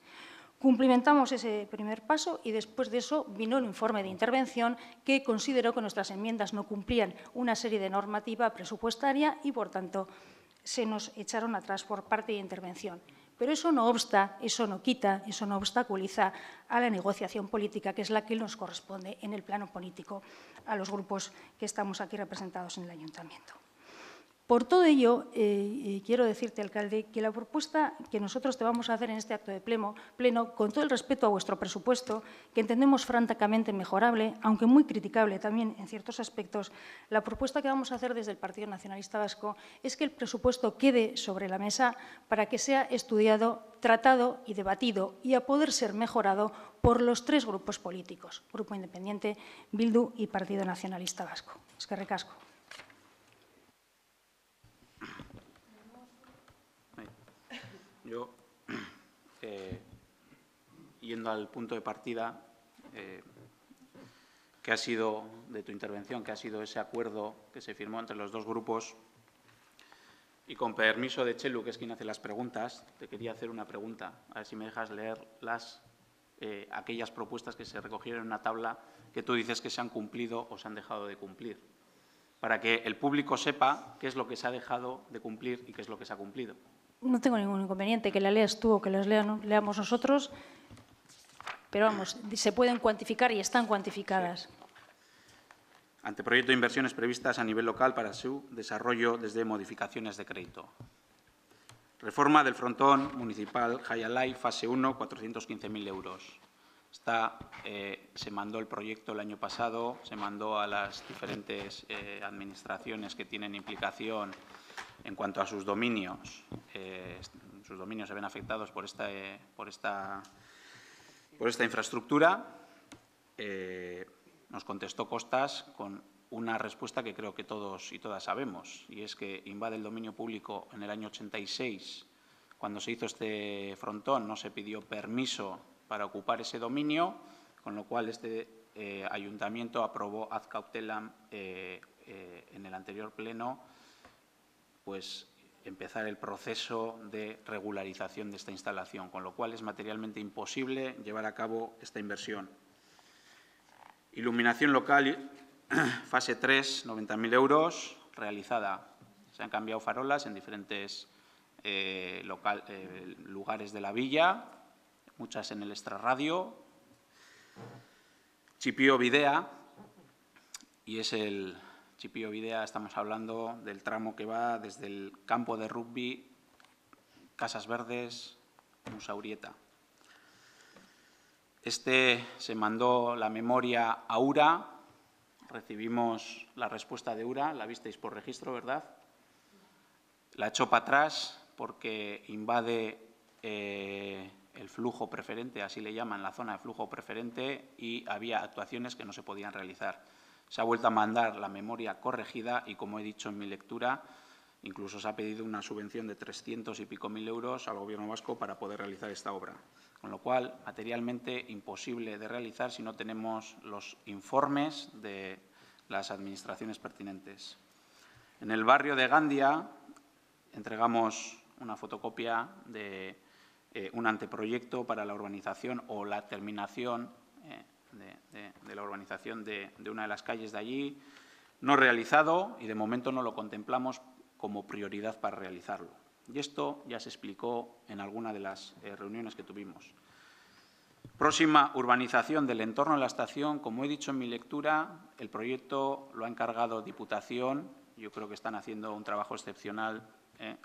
Cumplimentamos ese primer paso y después de eso vino el informe de intervención que consideró que nuestras enmiendas no cumplían una serie de normativa presupuestaria y, por tanto, se nos echaron atrás por parte de intervención. Pero eso no obsta, eso no quita, eso no obstaculiza a la negociación política, que es la que nos corresponde en el plano político a los grupos que estamos aquí representados en el Ayuntamiento. Por todo ello, quiero decirte, alcalde, que la propuesta que nosotros te vamos a hacer en este acto de pleno, con todo el respeto a vuestro presupuesto, que entendemos francamente mejorable, aunque muy criticable también en ciertos aspectos, la propuesta que vamos a hacer desde el Partido Nacionalista Vasco es que el presupuesto quede sobre la mesa para que sea estudiado, tratado y debatido y a poder ser mejorado por los tres grupos políticos, Grupo Independiente, Bildu y Partido Nacionalista Vasco. Eskerrik asko. Yo, yendo al punto de partida, que ha sido de tu intervención, que ha sido ese acuerdo que se firmó entre los dos grupos, y con permiso de Txelu, que es quien hace las preguntas, te quería hacer una pregunta, a ver si me dejas leer aquellas propuestas que se recogieron en una tabla que tú dices que se han cumplido o se han dejado de cumplir, para que el público sepa qué es lo que se ha dejado de cumplir y qué es lo que se ha cumplido. No tengo ningún inconveniente que la leas tú o que las leamos nosotros, pero vamos, se pueden cuantificar y están cuantificadas. Sí. Anteproyecto de inversiones previstas a nivel local para su desarrollo desde modificaciones de crédito. Reforma del frontón municipal Jaialai, fase 1, 415.000 euros. Se mandó el proyecto el año pasado, se mandó a las diferentes administraciones que tienen implicación en cuanto a sus dominios. Sus dominios se ven afectados por esta infraestructura. Nos contestó Costas con una respuesta que creo que todos y todas sabemos, y es que invade el dominio público en el año 86. Cuando se hizo este frontón no se pidió permiso para ocupar ese dominio, con lo cual este ayuntamiento aprobó ad cautelam en el anterior pleno pues empezar el proceso de regularización de esta instalación, con lo cual es materialmente imposible llevar a cabo esta inversión. Iluminación local, fase 3, 90.000 euros, realizada. Se han cambiado farolas en diferentes lugares de la villa, muchas en el extrarradio. Chipío Videa, y es el Chipío Videa, estamos hablando del tramo que va desde el campo de rugby, Casas Verdes, Musaurieta. Se mandó la memoria a URA, recibimos la respuesta de URA, la visteis por registro, ¿verdad? La echó para atrás porque invade el flujo preferente, así le llaman, la zona de flujo preferente, y había actuaciones que no se podían realizar. Se ha vuelto a mandar la memoria corregida y, como he dicho en mi lectura, incluso se ha pedido una subvención de 300 y pico mil euros al Gobierno vasco para poder realizar esta obra. Con lo cual, materialmente imposible de realizar si no tenemos los informes de las administraciones pertinentes. En el barrio de Gandia entregamos una fotocopia de un anteproyecto para la urbanización o la terminación de la urbanización de una de las calles de allí, no realizado, y de momento no lo contemplamos como prioridad para realizarlo. Y esto ya se explicó en alguna de las reuniones que tuvimos. Próxima urbanización del entorno de la estación. Como he dicho en mi lectura, el proyecto lo ha encargado Diputación. Yo creo que están haciendo un trabajo excepcional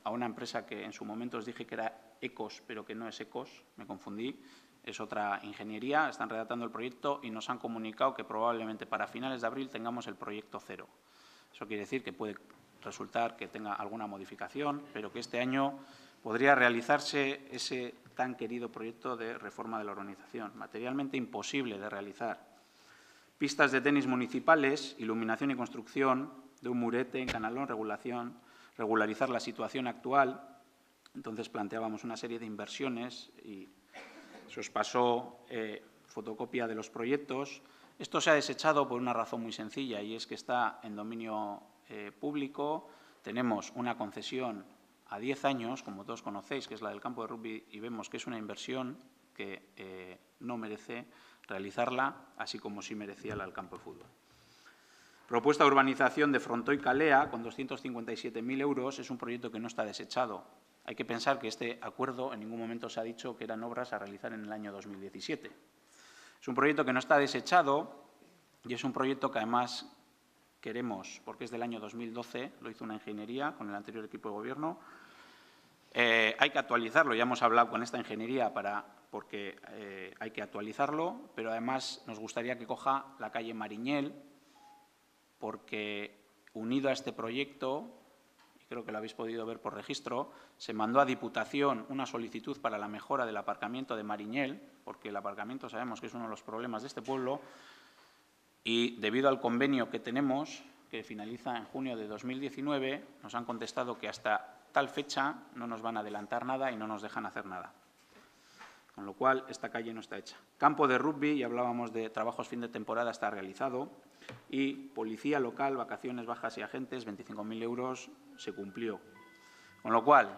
a una empresa que en su momento os dije que era Ecos, pero que no es Ecos, me confundí. Es otra ingeniería, están redactando el proyecto y nos han comunicado que probablemente para finales de abril tengamos el proyecto cero. Eso quiere decir que puede resultar que tenga alguna modificación, pero que este año podría realizarse ese tan querido proyecto de reforma de la urbanización, materialmente imposible de realizar. Pistas de tenis municipales, iluminación y construcción de un murete en Canalón, regularizar la situación actual. Entonces planteábamos una serie de inversiones y se os pasó fotocopia de los proyectos. Esto se ha desechado por una razón muy sencilla, y es que está en dominio público. Tenemos una concesión a 10 años, como todos conocéis, que es la del campo de rugby, y vemos que es una inversión que no merece realizarla, así como sí merecía la del campo de fútbol. Propuesta de urbanización de Frontó y Calea, con 257.000 euros, es un proyecto que no está desechado. Hay que pensar que este acuerdo en ningún momento se ha dicho que eran obras a realizar en el año 2017. Es un proyecto que no está desechado y es un proyecto que además queremos, porque es del año 2012, lo hizo una ingeniería con el anterior equipo de gobierno. Hay que actualizarlo, ya hemos hablado con esta ingeniería porque hay que actualizarlo, pero además nos gustaría que coja la calle Mariñel, porque unido a este proyecto, y creo que lo habéis podido ver por registro, se mandó a Diputación una solicitud para la mejora del aparcamiento de Mariñel, porque el aparcamiento sabemos que es uno de los problemas de este pueblo, y debido al convenio que tenemos, que finaliza en junio de 2019, nos han contestado que hasta tal fecha no nos van a adelantar nada y no nos dejan hacer nada. Con lo cual, esta calle no está hecha. Campo de rugby, ya hablábamos de trabajos fin de temporada, está realizado. Y policía local, vacaciones bajas y agentes, 25.000 euros, se cumplió. Con lo cual,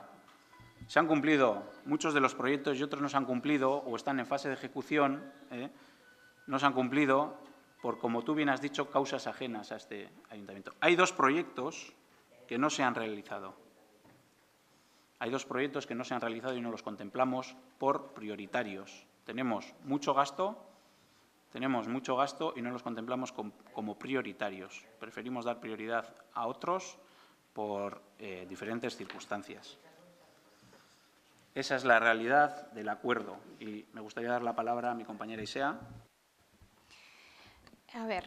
se han cumplido muchos de los proyectos y otros no se han cumplido o están en fase de ejecución. No se han cumplido por, como tú bien has dicho, causas ajenas a este ayuntamiento. Hay dos proyectos que no se han realizado. Hay dos proyectos que no se han realizado y no los contemplamos por prioritarios. Tenemos mucho gasto y no los contemplamos como prioritarios. Preferimos dar prioridad a otros por diferentes circunstancias. Esa es la realidad del acuerdo y me gustaría dar la palabra a mi compañera Isea. A ver,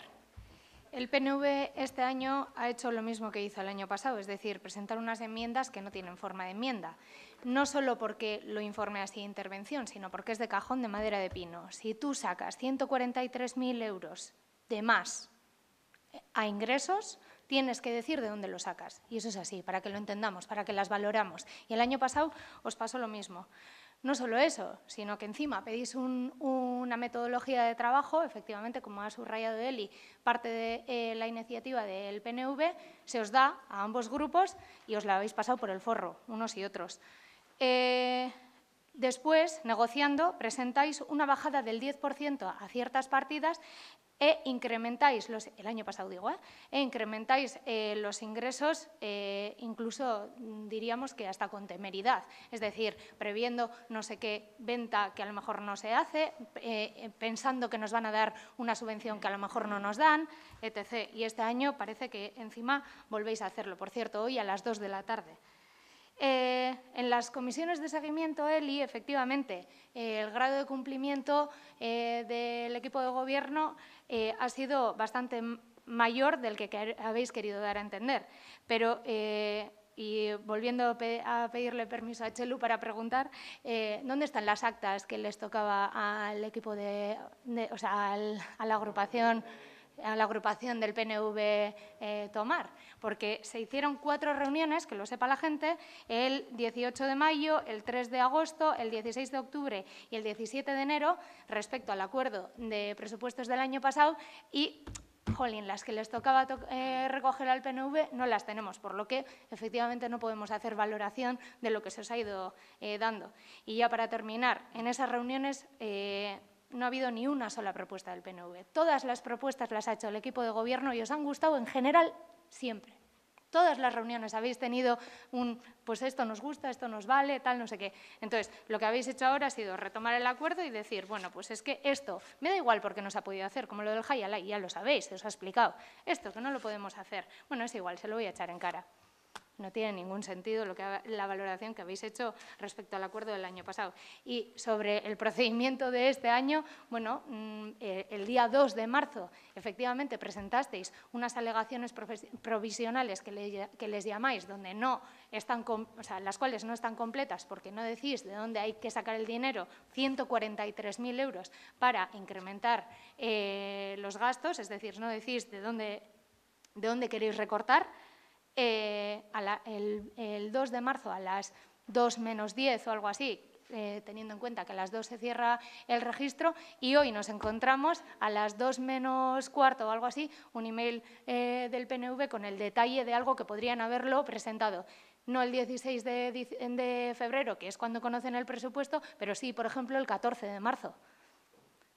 el PNV este año ha hecho lo mismo que hizo el año pasado, es decir, presentar unas enmiendas que no tienen forma de enmienda. No solo porque lo informe así de intervención, sino porque es de cajón de madera de pino. Si tú sacas 143.000 euros de más a ingresos, tienes que decir de dónde lo sacas. Y eso es así, para que lo entendamos, para que las valoramos. Y el año pasado os pasó lo mismo. No solo eso, sino que encima pedís una metodología de trabajo, efectivamente, como ha subrayado Eli, parte de la iniciativa del PNV, se os da a ambos grupos y os la habéis pasado por el forro, unos y otros. Después, negociando, presentáis una bajada del 10% a ciertas partidas e incrementáis, el año pasado digo, incrementáis los ingresos, incluso diríamos que hasta con temeridad, es decir, previendo no sé qué venta que a lo mejor no se hace, pensando que nos van a dar una subvención que a lo mejor no nos dan, etc. Y este año parece que encima volvéis a hacerlo. Por cierto, hoy a las 2 de la tarde. En las comisiones de seguimiento, Eli, efectivamente, el grado de cumplimiento del equipo de gobierno ha sido bastante mayor del que habéis querido dar a entender. Pero, y volviendo a pedirle permiso a Txelu para preguntar, ¿dónde están las actas que les tocaba al equipo o sea, a la agrupación del PNV tomar? Porque se hicieron 4 reuniones, que lo sepa la gente, el 18 de mayo, el 3 de agosto, el 16 de octubre y el 17 de enero, respecto al acuerdo de presupuestos del año pasado y, jolín, las que les tocaba recoger al PNV no las tenemos, por lo que efectivamente no podemos hacer valoración de lo que se os ha ido dando. Y ya para terminar, en esas reuniones no ha habido ni una sola propuesta del PNV. Todas las propuestas las ha hecho el equipo de gobierno y os han gustado en general siempre. Todas las reuniones habéis tenido pues esto nos gusta, esto nos vale, tal, no sé qué. Entonces, lo que habéis hecho ahora ha sido retomar el acuerdo y decir, bueno, pues es que esto me da igual porque no se ha podido hacer, como lo del Jaialai, ya lo sabéis, se os ha explicado. Esto que no lo podemos hacer, bueno, es igual, se lo voy a echar en cara. No tiene ningún sentido la valoración que habéis hecho respecto al acuerdo del año pasado. Y sobre el procedimiento de este año, bueno, el día 2 de marzo, efectivamente, presentasteis unas alegaciones provisionales que les llamáis, donde no están, o sea, las cuales no están completas porque no decís de dónde hay que sacar el dinero, 143.000 euros para incrementar los gastos, es decir, no decís de dónde queréis recortar. El 2 de marzo a las 2 menos 10 o algo así, teniendo en cuenta que a las 2 se cierra el registro, y hoy nos encontramos a las 2 menos cuarto o algo así, un email del PNV con el detalle de algo que podrían haberlo presentado No el 16 de febrero, que es cuando conocen el presupuesto, pero sí, por ejemplo, el 14 de marzo.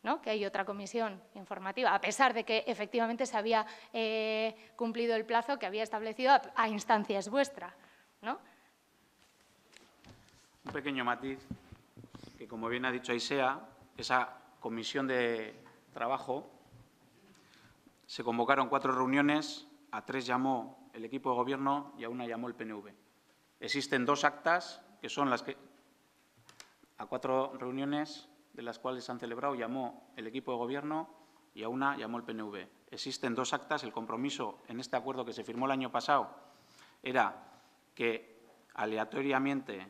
¿No? Que hay otra comisión informativa, a pesar de que efectivamente se había cumplido el plazo que había establecido a instancias vuestras, ¿no? Un pequeño matiz, que como bien ha dicho Aisea, esa comisión de trabajo se convocaron 4 reuniones, a 3 llamó el equipo de gobierno y a 1 llamó el PNV. Existen 2 actas, que son las que a 4 reuniones de las cuales se han celebrado, llamó el equipo de gobierno y a 1 llamó el PNV. Existen 2 actas. El compromiso en este acuerdo que se firmó el año pasado era que aleatoriamente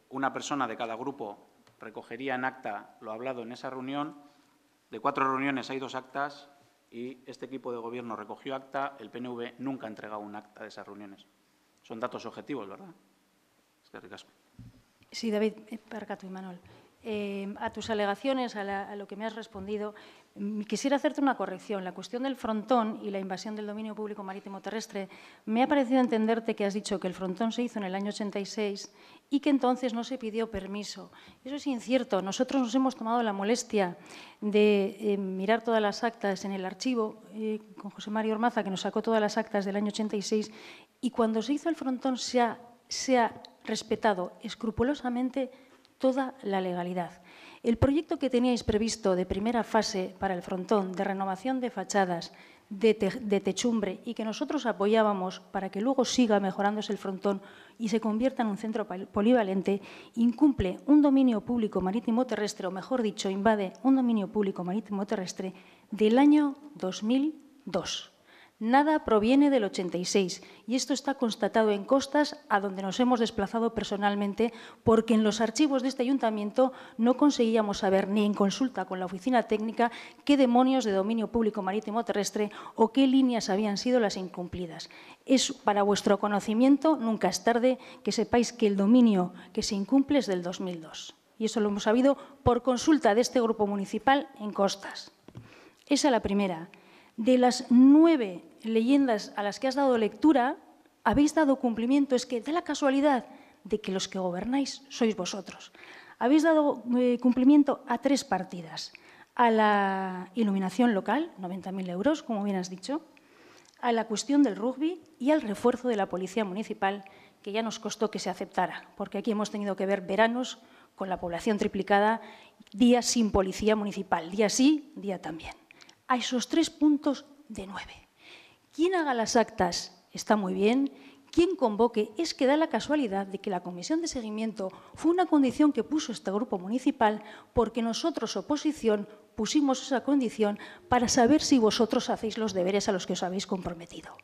una persona de cada grupo recogería en acta lo hablado en esa reunión. De 4 reuniones hay 2 actas y este equipo de gobierno recogió acta. El PNV nunca ha entregado un acta de esas reuniones. Son datos objetivos, ¿verdad? Eskerrik asko. Sí, David, Percato y Manuel. A tus alegaciones, a lo que me has respondido, quisiera hacerte una corrección. La cuestión del frontón y la invasión del dominio público marítimo terrestre, me ha parecido entenderte que has dicho que el frontón se hizo en el año 86 y que entonces no se pidió permiso. Eso es incierto. Nosotros nos hemos tomado la molestia de mirar todas las actas en el archivo con José Mario Ormaza, que nos sacó todas las actas del año 86, y cuando se hizo el frontón se ha respetado escrupulosamente toda la legalidad. El proyecto que teníais previsto de primera fase para el frontón, de renovación de fachadas, de techumbre, y que nosotros apoyábamos para que luego siga mejorándose el frontón y se convierta en un centro polivalente, incumple un dominio público marítimo terrestre, o mejor dicho, invade un dominio público marítimo terrestre del año 2002. Nada proviene del 86 y esto está constatado en Costas, a donde nos hemos desplazado personalmente, porque en los archivos de este ayuntamiento no conseguíamos saber, ni en consulta con la oficina técnica, qué demonios de dominio público marítimo terrestre o qué líneas habían sido las incumplidas. Es para vuestro conocimiento, nunca es tarde, que sepáis que el dominio que se incumple es del 2002. Y eso lo hemos sabido por consulta de este grupo municipal en Costas. Esa es la primera. De las 9 leyendas a las que has dado lectura, habéis dado cumplimiento. Es que da la casualidad de que los que gobernáis sois vosotros. Habéis dado cumplimiento a 3 partidas. A la iluminación local, 90.000 euros, como bien has dicho, a la cuestión del rugby y al refuerzo de la policía municipal, que ya nos costó que se aceptara, porque aquí hemos tenido que ver veranos con la población triplicada, días sin policía municipal, día sí, día también. A esos 3 puntos de 9. Quien haga las actas está muy bien, quien convoque, es que da la casualidad de que la comisión de seguimiento fue una condición que puso este grupo municipal porque nosotros, oposición, pusimos esa condición para saber si vosotros hacéis los deberes a los que os habéis comprometido.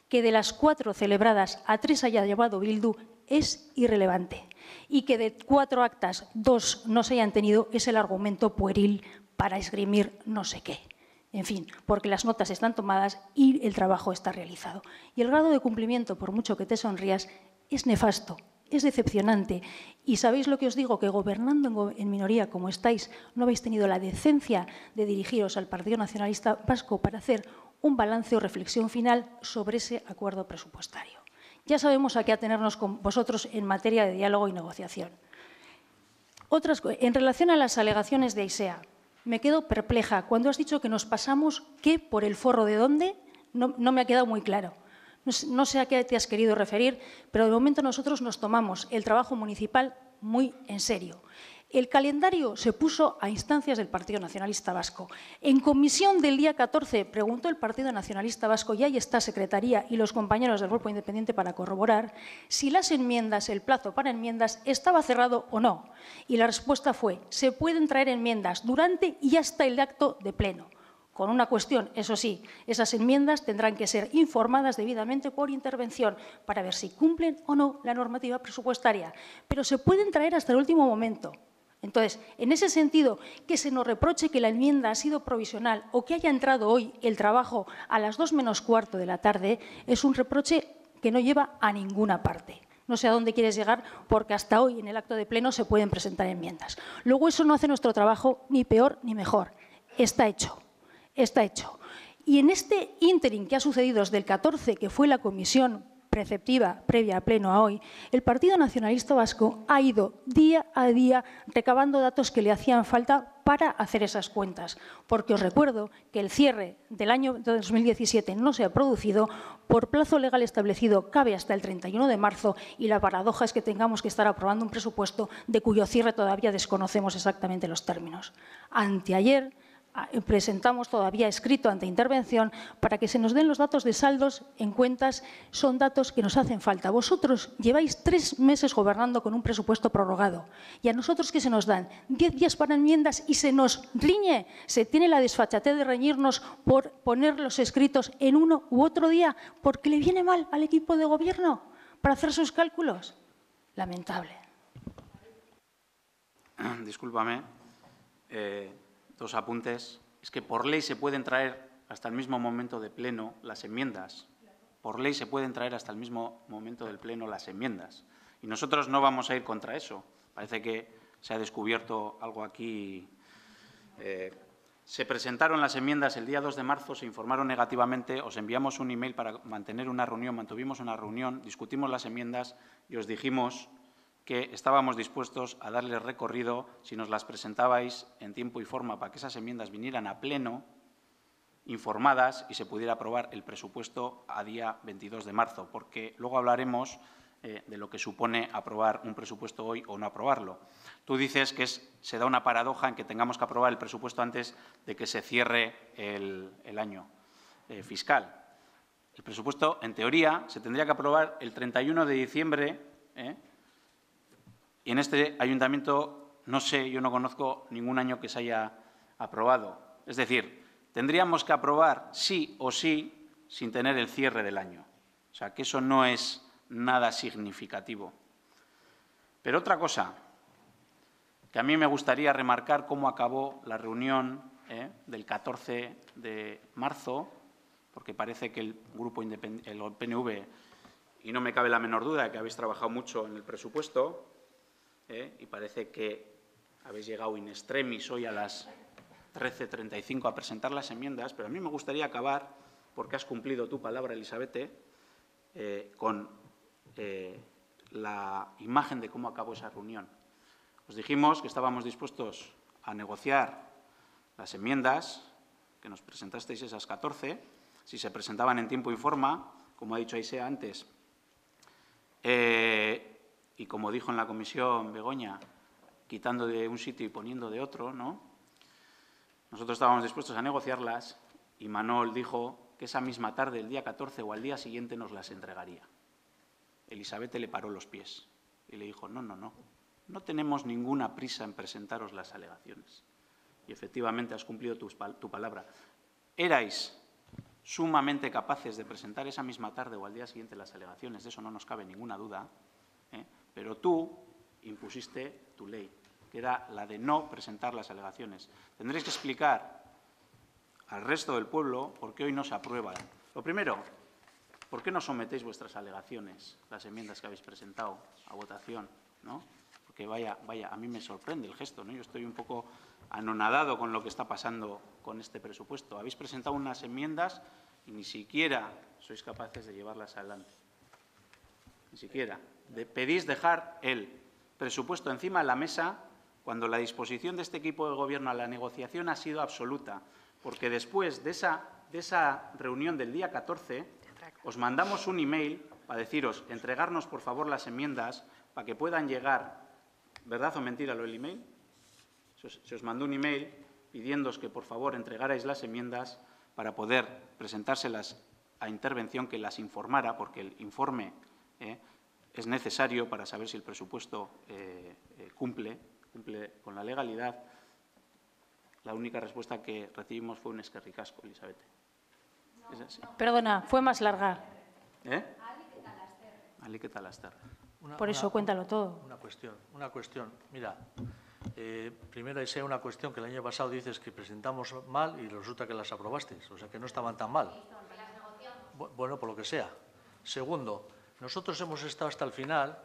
Que de las 4 celebradas a 3 haya llevado Bildu es irrelevante y que de 4 actas 2 no se hayan tenido es el argumento pueril para esgrimir no sé qué. En fin, porque las notas están tomadas y el trabajo está realizado. Y el grado de cumplimiento, por mucho que te sonrías, es nefasto, es decepcionante. Y sabéis lo que os digo, que gobernando en minoría como estáis, no habéis tenido la decencia de dirigiros al Partido Nacionalista Vasco para hacer un balance o reflexión final sobre ese acuerdo presupuestario. Ya sabemos a qué atenernos con vosotros en materia de diálogo y negociación. En relación a las alegaciones de Aisea, me quedo perpleja. Cuando has dicho que nos pasamos, ¿qué? ¿Por el forro de dónde? No me ha quedado muy claro. No sé a qué te has querido referir, pero de momento nosotros nos tomamos el trabajo municipal muy en serio. El calendario se puso a instancias del Partido Nacionalista Vasco. En comisión del día 14 preguntó el Partido Nacionalista Vasco, y ahí está Secretaría y los compañeros del Grupo Independiente para corroborar, si las enmiendas, el plazo para enmiendas, estaba cerrado o no. Y la respuesta fue, se pueden traer enmiendas durante y hasta el acto de pleno. Con una cuestión, eso sí, esas enmiendas tendrán que ser informadas debidamente por intervención para ver si cumplen o no la normativa presupuestaria. Pero se pueden traer hasta el último momento. Entonces, en ese sentido, que se nos reproche que la enmienda ha sido provisional o que haya entrado hoy el trabajo a las 2 menos cuarto de la tarde, es un reproche que no lleva a ninguna parte. No sé a dónde quieres llegar, porque hasta hoy en el acto de pleno se pueden presentar enmiendas. Luego eso no hace nuestro trabajo ni peor ni mejor. Está hecho, está hecho. Y en este ínterin que ha sucedido desde el 14, que fue la comisión preceptiva previa a pleno a hoy, el Partido Nacionalista Vasco ha ido día a día recabando datos que le hacían falta para hacer esas cuentas, porque os recuerdo que el cierre del año 2017 no se ha producido, por plazo legal establecido cabe hasta el 31 de marzo y la paradoja es que tengamos que estar aprobando un presupuesto de cuyo cierre todavía desconocemos exactamente los términos. Anteayer presentamos todavía escrito ante intervención para que se nos den los datos de saldos en cuentas, son datos que nos hacen falta. Vosotros lleváis 3 meses gobernando con un presupuesto prorrogado y a nosotros que se nos dan 10 días para enmiendas y se nos riñe, se tiene la desfachatez de reñirnos por poner los escritos en uno u otro día porque le viene mal al equipo de gobierno para hacer sus cálculos. Lamentable. Discúlpame. 2 apuntes. Es que por ley se pueden traer hasta el mismo momento de pleno las enmiendas. Por ley se pueden traer hasta el mismo momento del pleno las enmiendas. Y nosotros no vamos a ir contra eso. Parece que se ha descubierto algo aquí. Se presentaron las enmiendas el día 2 de marzo, se informaron negativamente, os enviamos un email para mantener una reunión, mantuvimos una reunión, discutimos las enmiendas y os dijimos que estábamos dispuestos a darles recorrido si nos las presentabais en tiempo y forma para que esas enmiendas vinieran a pleno, informadas y se pudiera aprobar el presupuesto a día 22 de marzo, porque luego hablaremos de lo que supone aprobar un presupuesto hoy o no aprobarlo. Tú dices que se da una paradoja en que tengamos que aprobar el presupuesto antes de que se cierre el año fiscal. El presupuesto, en teoría, se tendría que aprobar el 31 de diciembre, y en este ayuntamiento, no sé, yo no conozco ningún año que se haya aprobado. Es decir, tendríamos que aprobar sí o sí sin tener el cierre del año. O sea, que eso no es nada significativo. Pero otra cosa, que a mí me gustaría remarcar cómo acabó la reunión del 14 de marzo, porque parece que el grupo el PNV, y no me cabe la menor duda de que habéis trabajado mucho en el presupuesto, y parece que habéis llegado in extremis hoy a las 13:35 a presentar las enmiendas, pero a mí me gustaría acabar, porque has cumplido tu palabra, Elisabete, con la imagen de cómo acabó esa reunión. Os dijimos que estábamos dispuestos a negociar las enmiendas, que nos presentasteis esas 14, si se presentaban en tiempo y forma, como ha dicho Aisea antes, y como dijo en la comisión Begoña, quitando de un sitio y poniendo de otro, ¿no? Nosotros estábamos dispuestos a negociarlas y Manol dijo que esa misma tarde, el día 14 o al día siguiente, nos las entregaría. Elisabete le paró los pies y le dijo, no tenemos ninguna prisa en presentaros las alegaciones. Y efectivamente has cumplido tu palabra. Erais sumamente capaces de presentar esa misma tarde o al día siguiente las alegaciones, de eso no nos cabe ninguna duda, pero tú impusiste tu ley, que era la de no presentar las alegaciones. Tendréis que explicar al resto del pueblo por qué hoy no se aprueban. Lo primero, ¿por qué no sometéis vuestras alegaciones, las enmiendas que habéis presentado, a votación, ¿no? Porque vaya, a mí me sorprende el gesto, ¿no? Yo estoy un poco anonadado con lo que está pasando con este presupuesto. Habéis presentado unas enmiendas y ni siquiera sois capaces de llevarlas adelante. Ni siquiera. Pedís dejar el presupuesto encima de la mesa cuando la disposición de este equipo de gobierno a la negociación ha sido absoluta, porque después de esa reunión del día 14 os mandamos un email para deciros, entregarnos por favor las enmiendas para que puedan llegar, ¿verdad o mentira lo del email? Se os mandó un email pidiéndoos que por favor entregarais las enmiendas para poder presentárselas a intervención que las informara, porque el informe es necesario para saber si el presupuesto cumple con la legalidad. La única respuesta que recibimos fue un eskerrik-asko, Elisabete. Perdona, fue más larga. Alik eta laster. Por eso cuéntalo todo. Una cuestión. Mira, primero hay una cuestión que el año pasado dices que presentamos mal y resulta que las aprobasteis, o sea que no estaban tan mal. Bueno, por lo que sea. Segundo, nosotros hemos estado hasta el final,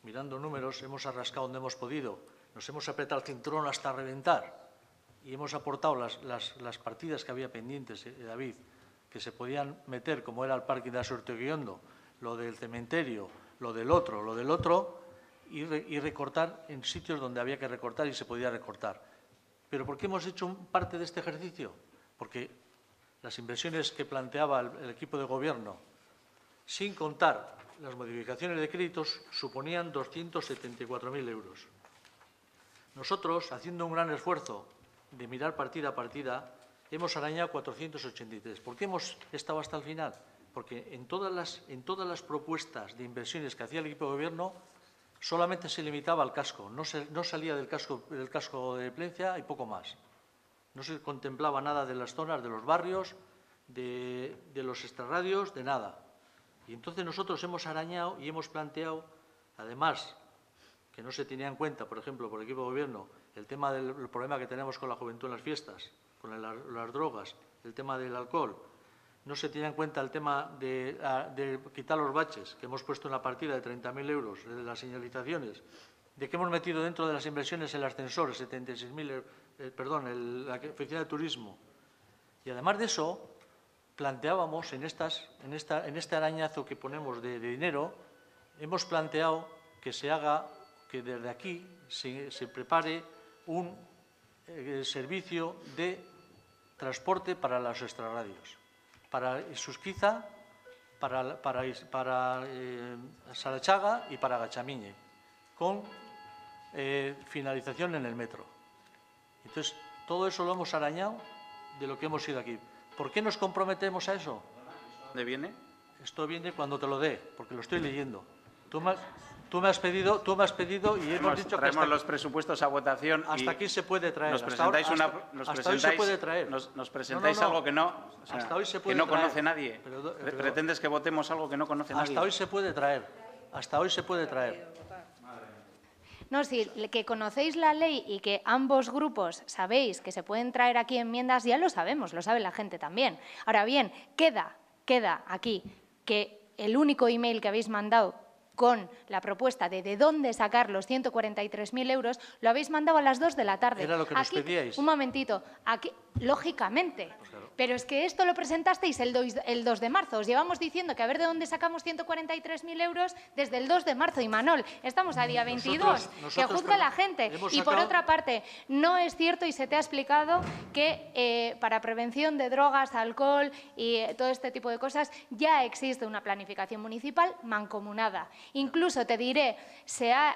mirando números, hemos arrascado donde hemos podido, nos hemos apretado el cinturón hasta reventar y hemos aportado las partidas que había pendientes, David, que se podían meter, como era el parking de Asorteguiondo, lo del cementerio, lo del otro, y recortar en sitios donde había que recortar y se podía recortar. ¿Pero por qué hemos hecho parte de este ejercicio? Porque las inversiones que planteaba el equipo de gobierno, sin contar las modificaciones de créditos, suponían 274.000 euros. Nosotros, haciendo un gran esfuerzo de mirar partida a partida, hemos arañado 483. ¿Por qué hemos estado hasta el final? Porque en todas las propuestas de inversiones que hacía el equipo de gobierno solamente se limitaba al casco, no salía del casco de Plencia y poco más. No se contemplaba nada de las zonas, de los barrios, de los extrarradios, de nada. Y entonces nosotros hemos arañado y hemos planteado, además, que no se tenía en cuenta, por ejemplo, por el equipo de gobierno, el tema del problema que tenemos con la juventud en las fiestas, con las drogas, el tema del alcohol. No se tenía en cuenta el tema de quitar los baches, que hemos puesto en la partida de 30.000 euros, de las señalizaciones, de que hemos metido dentro de las inversiones el ascensor, 76.000, perdón, la oficina de turismo. Y además de eso, planteábamos en este arañazo que ponemos de dinero, hemos planteado que se haga, que desde aquí se prepare un servicio de transporte para los extrarradios, para Susquiza, para Salachaga y para Gachamiñe, con finalización en el metro. Entonces, todo eso lo hemos arañado de lo que hemos ido aquí. ¿Por qué nos comprometemos a eso? ¿Dónde viene? Esto viene cuando te lo dé, porque lo estoy leyendo. Tú me has pedido y hemos dicho que traemos los presupuestos a votación. Hasta aquí se puede traer. Nos presentáis hasta hoy se puede traer. Nos presentáis algo que no, o sea, hasta hoy se puede que no traer. conoce nadie. Pretendes que votemos algo que no conoce nadie. Hasta hoy se puede traer. Hasta hoy se puede traer. No, sí, que conocéis la ley y que ambos grupos sabéis que se pueden traer aquí enmiendas, ya lo sabemos, lo sabe la gente también. Ahora bien, queda aquí que el único email que habéis mandado con la propuesta de dónde sacar los 143.000 euros, lo habéis mandado a las 2 de la tarde. Era lo que nos pedíais. Un momentito, aquí, lógicamente, pues claro. Pero es que esto lo presentasteis el 2 de marzo. Os llevamos diciendo que a ver de dónde sacamos 143.000 euros desde el 2 de marzo. Y Manol, estamos a día 22, que juzgue la gente. Y por otra parte, no es cierto y se te ha explicado que para prevención de drogas, alcohol y todo este tipo de cosas ya existe una planificación municipal mancomunada. Incluso, te diré, se ha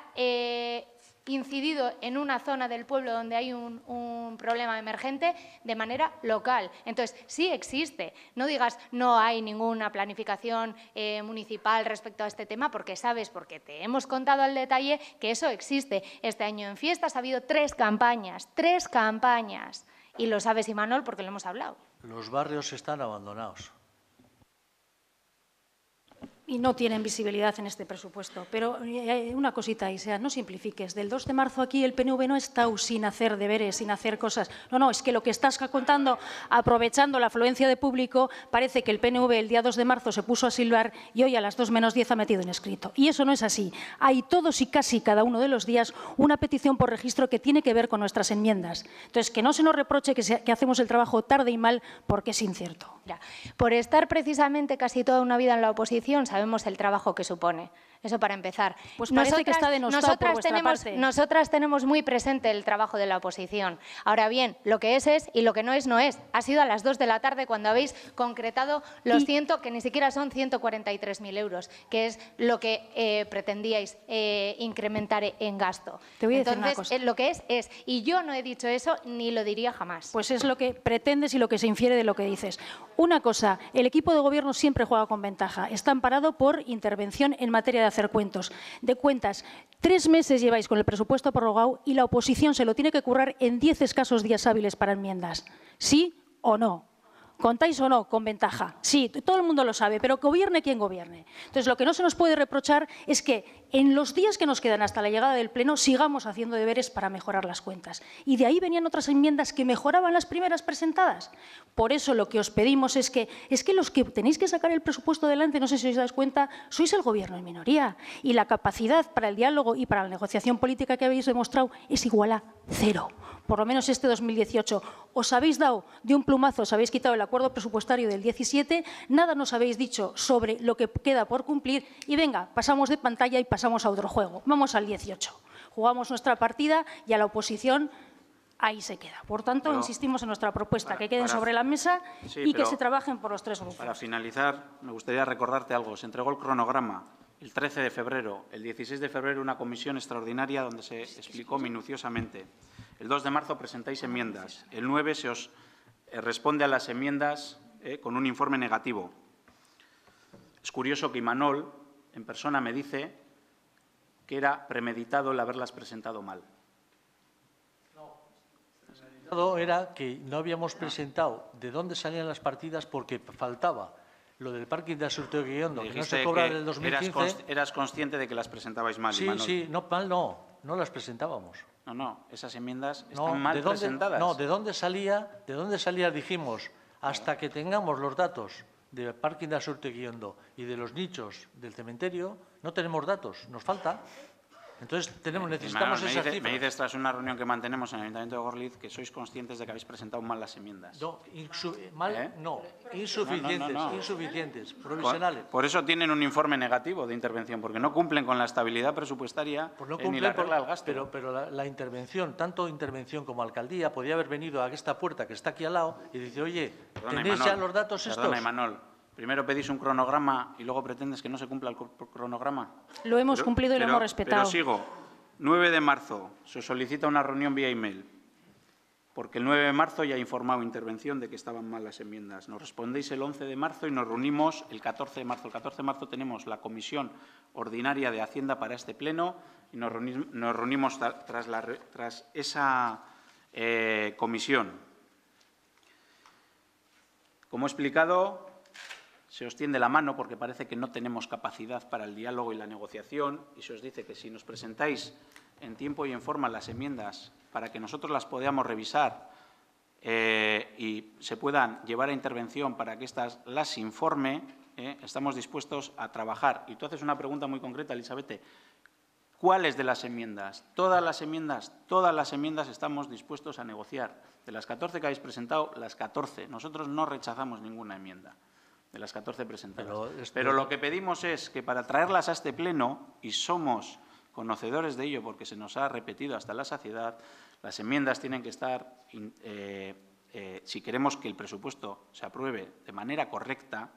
incidido en una zona del pueblo donde hay un problema emergente de manera local. Entonces, sí existe. No digas no hay ninguna planificación municipal respecto a este tema, porque sabes, porque te hemos contado al detalle que eso existe. Este año en fiestas ha habido 3 campañas, y lo sabes, Imanol, porque lo hemos hablado. Los barrios están abandonados. Y no tienen visibilidad en este presupuesto. Pero una cosita, Isea, no simplifiques. Del 2 de marzo aquí el PNV no ha estado sin hacer deberes, sin hacer cosas. No, es que lo que estás contando, aprovechando la afluencia de público, parece que el PNV el día 2 de marzo se puso a silbar y hoy a las 2:10 ha metido en escrito. Y eso no es así. Hay todos y casi cada uno de los días una petición por registro que tiene que ver con nuestras enmiendas. Entonces, que no se nos reproche que hacemos el trabajo tarde y mal porque es incierto. Ya. Por estar precisamente casi toda una vida en la oposición, sabemos el trabajo que supone. Eso para empezar. Pues parece que está denostado por vuestra parte. Nosotras tenemos muy presente el trabajo de la oposición. Ahora bien, lo que es y lo que no es, no es. Ha sido a las 2 de la tarde cuando habéis concretado los que ni siquiera son 143.000 euros, que es lo que pretendíais incrementar en gasto. Te voy a decir una cosa. Lo que es. Y yo no he dicho eso ni lo diría jamás. Pues es lo que pretendes y lo que se infiere de lo que dices. Una cosa, el equipo de gobierno siempre juega con ventaja. Está amparado por intervención en materia de hacer cuentas. 3 meses lleváis con el presupuesto prorrogado y la oposición se lo tiene que currar en 10 escasos días hábiles para enmiendas. ¿Sí o no? ¿Contáis o no con ventaja? Sí, todo el mundo lo sabe, pero gobierne quien gobierne. Entonces, lo que no se nos puede reprochar es que en los días que nos quedan hasta la llegada del Pleno sigamos haciendo deberes para mejorar las cuentas. Y de ahí venían otras enmiendas que mejoraban las primeras presentadas. Por eso lo que os pedimos es que los que tenéis que sacar el presupuesto adelante, no sé si os dais cuenta, sois el Gobierno en minoría. Y la capacidad para el diálogo y para la negociación política que habéis demostrado es igual a cero. Por lo menos este 2018. Os habéis dado de un plumazo, os habéis quitado el acuerdo presupuestario del 17, nada nos habéis dicho sobre lo que queda por cumplir y venga, pasamos de pantalla y pasamos a otro juego. Vamos al 18. Jugamos nuestra partida y a la oposición ahí se queda. Por tanto, insistimos en nuestra propuesta, que queden sobre la mesa y que se trabajen por los tres grupos. Para finalizar, me gustaría recordarte algo. Se entregó el cronograma el 13 de febrero, el 16 de febrero una comisión extraordinaria donde se explicó minuciosamente. El 2 de marzo presentáis enmiendas. El 9 se os responde a las enmiendas con un informe negativo. Es curioso que Imanol, en persona, me dice que era premeditado el haberlas presentado mal. Era que no habíamos presentado de dónde salían las partidas porque faltaba lo del parking de Asurto Guiondo, que no se cobra del 2015. Eras consciente de que las presentabais mal, Sí, Imanol. sí, no, mal no las presentábamos. No, esas enmiendas están mal presentadas. No, ¿de dónde salía? Dijimos, hasta que tengamos los datos del parking de Asurto Guiondo y de los nichos del cementerio, no tenemos datos, nos falta. Entonces, necesitamos esas cifras. Me dices, tras una reunión que mantenemos en el Ayuntamiento de Gorliz, que sois conscientes de que habéis presentado mal las enmiendas. No, insuficientes, provisionales. Por eso tienen un informe negativo de intervención, porque no cumplen con la estabilidad presupuestaria ni la regla del gasto. Pero la intervención, tanto intervención como alcaldía, podía haber venido a esta puerta que está aquí al lado y decir, oye, ¿tenéis ya los datos estos? Perdona, Imanol. Primero pedís un cronograma y luego pretendes que no se cumpla el cronograma. Lo hemos cumplido y lo hemos respetado. Pero sigo. 9 de marzo se os solicita una reunión vía email, porque el 9 de marzo ya he informado intervención de que estaban mal las enmiendas. Nos respondéis el 11 de marzo y nos reunimos el 14 de marzo. El 14 de marzo tenemos la comisión ordinaria de Hacienda para este pleno y nos reunimos tras esa comisión. Como he explicado, se os tiende la mano porque parece que no tenemos capacidad para el diálogo y la negociación y se os dice que si nos presentáis en tiempo y en forma las enmiendas para que nosotros las podamos revisar y se puedan llevar a intervención para que éstas las informe, estamos dispuestos a trabajar. Y tú haces una pregunta muy concreta, Elisabeth. ¿Cuáles de las enmiendas? Todas las enmiendas estamos dispuestos a negociar. De las 14 que habéis presentado, las 14. Nosotros no rechazamos ninguna enmienda de las 14 presentadas. Pero lo que pedimos es que para traerlas a este pleno, y somos conocedores de ello porque se nos ha repetido hasta la saciedad, las enmiendas tienen que estar, si queremos que el presupuesto se apruebe de manera correcta,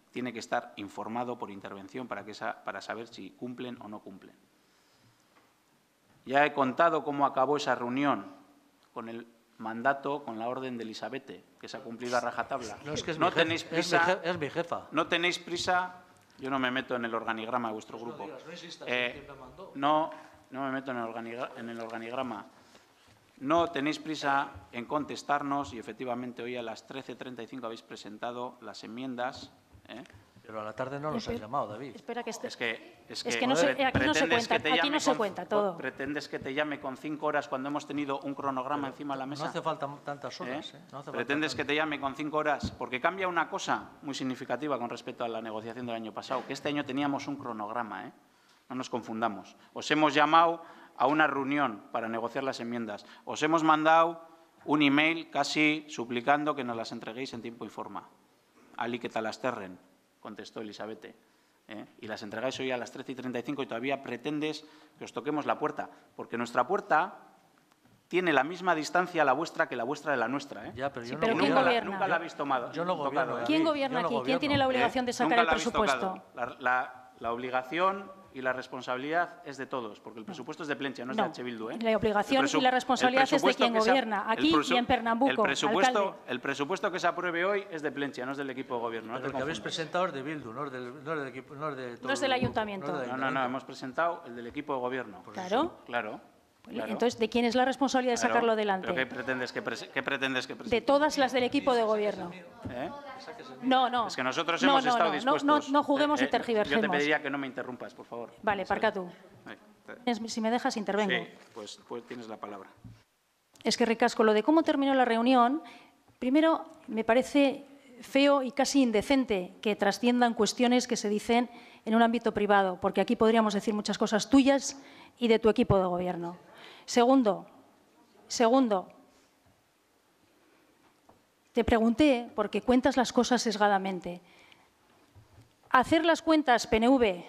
tiene que estar informado por intervención para saber si cumplen o no cumplen. Ya he contado cómo acabó esa reunión con el mandato, con la orden de Elisabeth, que se ha cumplido a rajatabla. No, es que tenéis prisa. Es mi jefa. No tenéis prisa. Yo no me meto en el organigrama de vuestro grupo. No me meto en el organigrama. No tenéis prisa en contestarnos y, efectivamente, hoy a las 13:35 habéis presentado las enmiendas. Pero a la tarde no nos has llamado, David. Espera que Es que aquí no se cuenta todo. ¿Pretendes que te llame con 5 horas cuando hemos tenido un cronograma encima de la mesa? No hace falta tantas horas. ¿Pretendes que te llame con 5 horas? Porque cambia una cosa muy significativa con respecto a la negociación del año pasado, que este año teníamos un cronograma, No nos confundamos. Os hemos llamado a una reunión para negociar las enmiendas. Os hemos mandado un email casi suplicando que nos las entreguéis en tiempo y forma. Ali que talasterren, contestó Elisabeth. Y las entregáis hoy a las 13:35 y todavía pretendes que os toquemos la puerta, porque nuestra puerta tiene la misma distancia a la vuestra que la vuestra de la nuestra. Ya, pero ¿Pero quién gobierna? Nunca la habéis tomado. Yo no gobierno. ¿Quién gobierna aquí? ¿Quién tiene la obligación de sacar el presupuesto? La obligación y la responsabilidad es de todos, porque el presupuesto es de Plentzia, no es de H. Bildu. La obligación y la responsabilidad es de quien gobierna, aquí y en Pernambuco, alcalde. El presupuesto que se apruebe hoy es de Plentzia, no es del equipo de gobierno. Pero el que habéis presentado es de Bildu, no es del equipo, no es de todo. No es del ayuntamiento. No, hemos presentado el del equipo de gobierno. Claro. Claro. Claro. Entonces, ¿de quién es la responsabilidad de Claro, sacarlo adelante? ¿pero qué pretendes que presente? De todas las del equipo de gobierno. ¿Eh? No, no. Es que nosotros No, hemos no, estado no, dispuestos. No juguemos y Yo tergiversemos. te pediría que no me interrumpas, por favor. Vale, Parkatu. Si me dejas, intervengo. Sí, pues tienes la palabra. Es que ricasco, lo de cómo terminó la reunión, primero me parece feo y casi indecente que trasciendan cuestiones que se dicen en un ámbito privado, porque aquí podríamos decir muchas cosas tuyas y de tu equipo de gobierno. Segundo, te pregunté, porque cuentas las cosas sesgadamente, hacer las cuentas PNV,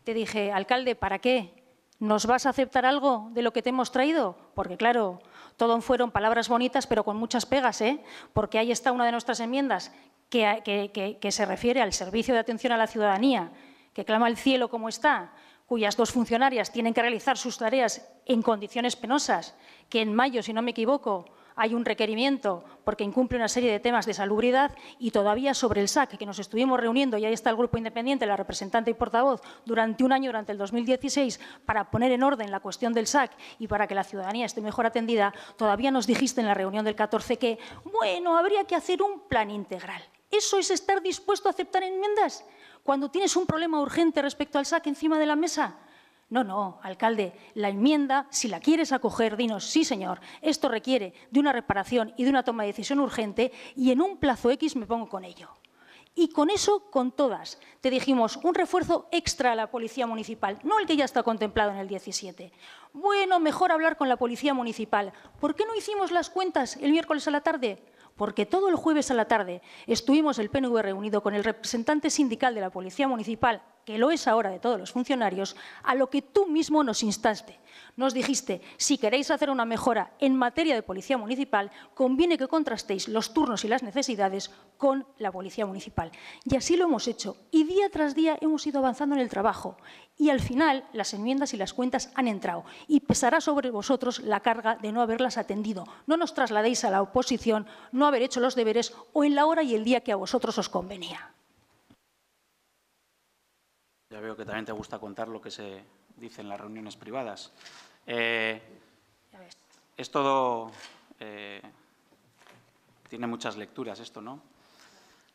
te dije, alcalde, ¿para qué? ¿Nos vas a aceptar algo de lo que te hemos traído? Porque, claro, todo fueron palabras bonitas, pero con muchas pegas, ¿eh? Porque ahí está una de nuestras enmiendas que se refiere al servicio de atención a la ciudadanía, que clama al cielo como está, cuyas 2 funcionarias tienen que realizar sus tareas en condiciones penosas, que en mayo, si no me equivoco, hay un requerimiento porque incumple una serie de temas de salubridad, y todavía sobre el SAC, que nos estuvimos reuniendo, y ahí está el Grupo Independiente, la representante y portavoz, durante un año, durante el 2016, para poner en orden la cuestión del SAC y para que la ciudadanía esté mejor atendida, todavía nos dijiste en la reunión del 14 que, bueno, habría que hacer un plan integral. ¿Eso es estar dispuesto a aceptar enmiendas cuando tienes un problema urgente respecto al SAC encima de la mesa? No, no, alcalde, la enmienda, si la quieres acoger, dinos, sí, señor, esto requiere de una reparación y de una toma de decisión urgente y en un plazo X me pongo con ello. Y con eso, con todas, te dijimos un refuerzo extra a la Policía Municipal, no el que ya está contemplado en el 17. Bueno, mejor hablar con la Policía Municipal. ¿Por qué no hicimos las cuentas el miércoles a la tarde? Porque todo el jueves a la tarde estuvimos el PNV reunido con el representante sindical de la Policía Municipal, que lo es ahora de todos los funcionarios, a lo que tú mismo nos instaste. Nos dijiste, si queréis hacer una mejora en materia de Policía Municipal, conviene que contrastéis los turnos y las necesidades con la Policía Municipal. Y así lo hemos hecho. Y día tras día hemos ido avanzando en el trabajo. Y al final las enmiendas y las cuentas han entrado. Y pesará sobre vosotros la carga de no haberlas atendido. No nos trasladéis a la oposición, no haber hecho los deberes o en la hora y el día que a vosotros os convenía. Ya veo que también te gusta contar lo que se dice en las reuniones privadas. Es todo… tiene muchas lecturas esto, ¿no?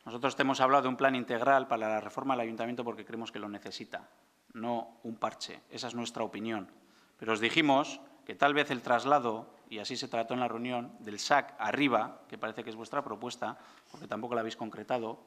Nosotros te hemos hablado de un plan integral para la reforma del ayuntamiento porque creemos que lo necesita, no un parche. Esa es nuestra opinión. Pero os dijimos que tal vez el traslado, y así se trató en la reunión, del SAC arriba, que parece que es vuestra propuesta, porque tampoco la habéis concretado,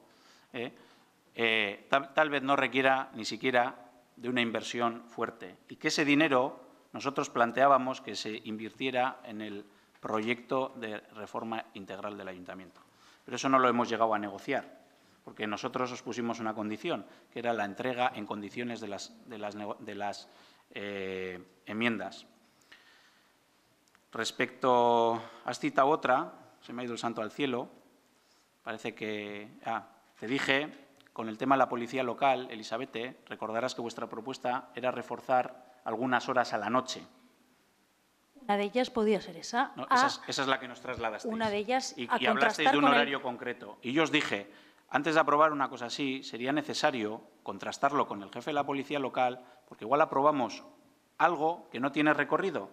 tal vez no requiera ni siquiera de una inversión fuerte y que ese dinero nosotros planteábamos que se invirtiera en el proyecto de reforma integral del ayuntamiento. Pero eso no lo hemos llegado a negociar, porque nosotros os pusimos una condición, que era la entrega en condiciones de las enmiendas. Respecto, has citado otra, se me ha ido el santo al cielo, parece que… te dije… Con el tema de la policía local, Elisabete, recordarás que vuestra propuesta era reforzar algunas horas a la noche. Una de ellas podía ser esa. No, esa es la que nos trasladasteis. Una de ellas y a hablasteis de un contrastar horario concreto. Y yo os dije, antes de aprobar una cosa así, sería necesario contrastarlo con el jefe de la policía local, porque igual aprobamos algo que no tiene recorrido,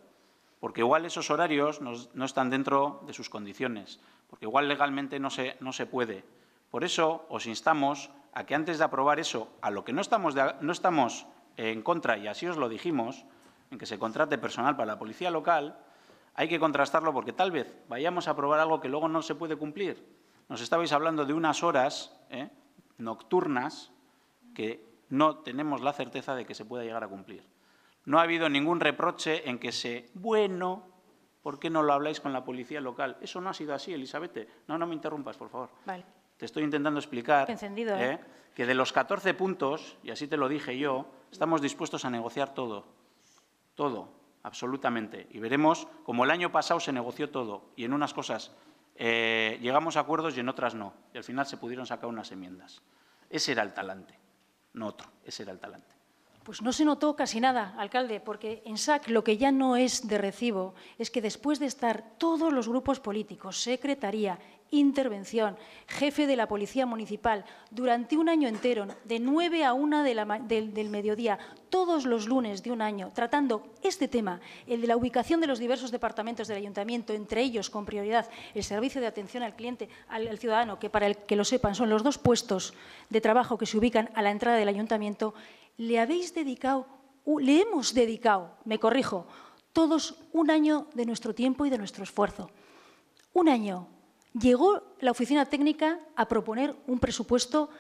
porque igual esos horarios no están dentro de sus condiciones, porque igual legalmente no se puede. Por eso os instamos a que antes de aprobar eso, a lo que no estamos en contra, y así os lo dijimos, en que se contrate personal para la policía local, hay que contrastarlo porque tal vez vayamos a aprobar algo que luego no se puede cumplir. Nos estabais hablando de unas horas nocturnas que no tenemos la certeza de que se pueda llegar a cumplir. No ha habido ningún reproche en que bueno, ¿por qué no lo habláis con la policía local? Eso no ha sido así, Elisabete. No me interrumpas, por favor. Vale. Te estoy intentando explicar Encendido, que de los 14 puntos, y así te lo dije yo, estamos dispuestos a negociar todo, absolutamente. Y veremos cómo el año pasado se negoció todo y en unas cosas llegamos a acuerdos y en otras no. Y al final se pudieron sacar unas enmiendas. Ese era el talante, no otro, ese era el talante. Pues no se notó casi nada, alcalde, porque en SAC lo que ya no es de recibo es que después de estar todos los grupos políticos, secretaría, Intervención, jefe de la Policía Municipal, durante un año entero, de 9 a 1 del mediodía, todos los lunes de un año, tratando este tema, el de la ubicación de los diversos departamentos del Ayuntamiento, entre ellos, con prioridad, el servicio de atención al cliente, al ciudadano, que para el que lo sepan son los 2 puestos de trabajo que se ubican a la entrada del Ayuntamiento, le hemos dedicado, me corrijo, todos un año de nuestro tiempo y de nuestro esfuerzo. Un año. Llegó la oficina técnica a proponer un presupuesto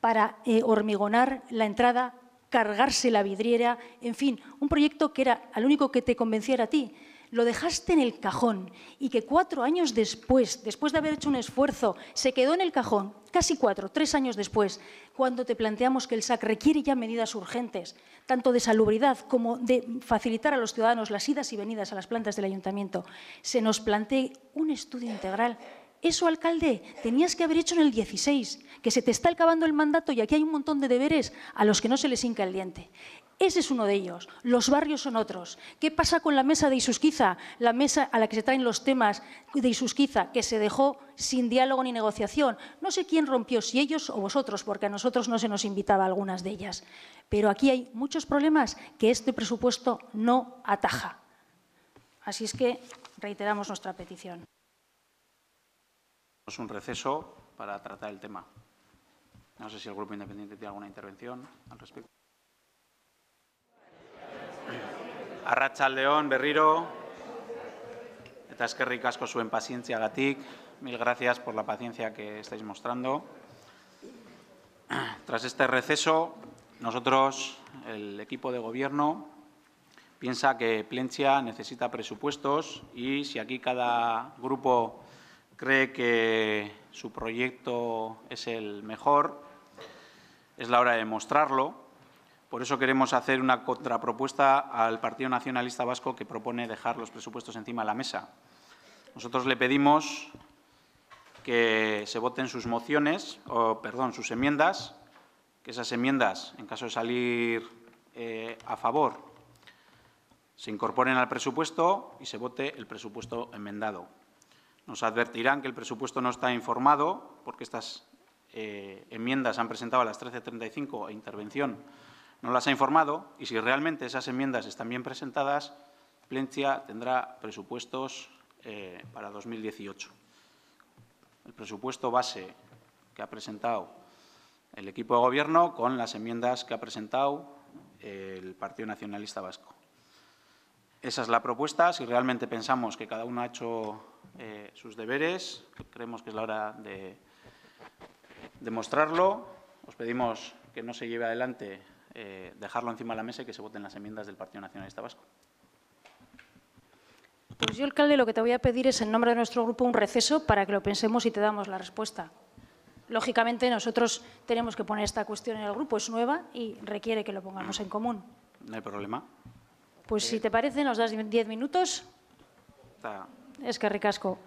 para hormigonar la entrada, cargarse la vidriera, en fin, un proyecto que era al único que te convencía era a ti. Lo dejaste en el cajón y que 4 años después de haber hecho un esfuerzo, se quedó en el cajón, casi 3 años después, cuando te planteamos que el SAC requiere ya medidas urgentes, tanto de salubridad como de facilitar a los ciudadanos las idas y venidas a las plantas del Ayuntamiento, se nos plantee un estudio integral. Eso, alcalde, tenías que haber hecho en el 16, que se te está acabando el mandato y aquí hay un montón de deberes a los que no se les hinca el diente. Ese es uno de ellos. Los barrios son otros. ¿Qué pasa con la mesa de Isusquiza? La mesa a la que se traen los temas de Isusquiza, que se dejó sin diálogo ni negociación. No sé quién rompió, si ellos o vosotros, porque a nosotros no se nos invitaba a algunas de ellas. Pero aquí hay muchos problemas que este presupuesto no ataja. Así es que reiteramos nuestra petición. Un receso para tratar el tema. No sé si el Grupo Independiente tiene alguna intervención al respecto. Arratsaldeon berriro, eta eskerrik asko zuen pazientziagatik. Mil gracias por la paciencia que estáis mostrando. Tras este receso, nosotros, el equipo de Gobierno, piensa que Plentzia necesita presupuestos y si aquí cada grupo cree que su proyecto es el mejor, es la hora de mostrarlo. Por eso queremos hacer una contrapropuesta al Partido Nacionalista Vasco que propone dejar los presupuestos encima de la mesa. Nosotros le pedimos que se voten sus mociones, sus enmiendas, que esas enmiendas, en caso de salir a favor, se incorporen al presupuesto y se vote el presupuesto enmendado. Nos advertirán que el presupuesto no está informado porque estas enmiendas se han presentado a las 13:35 e intervención no las ha informado y si realmente esas enmiendas están bien presentadas, Plentzia tendrá presupuestos para 2018. El presupuesto base que ha presentado el equipo de Gobierno con las enmiendas que ha presentado el Partido Nacionalista Vasco. Esa es la propuesta. Si realmente pensamos que cada uno ha hecho sus deberes, creemos que es la hora de demostrarlo. Os pedimos que no se lleve adelante dejarlo encima de la mesa y que se voten las enmiendas del Partido Nacionalista Vasco. Pues yo, alcalde, lo que te voy a pedir es, en nombre de nuestro grupo, un receso para que lo pensemos y te damos la respuesta. Lógicamente, nosotros tenemos que poner esta cuestión en el grupo, es nueva y requiere que lo pongamos en común. No hay problema. Pues si te parece, nos das 10 minutos. Eskerrik asko.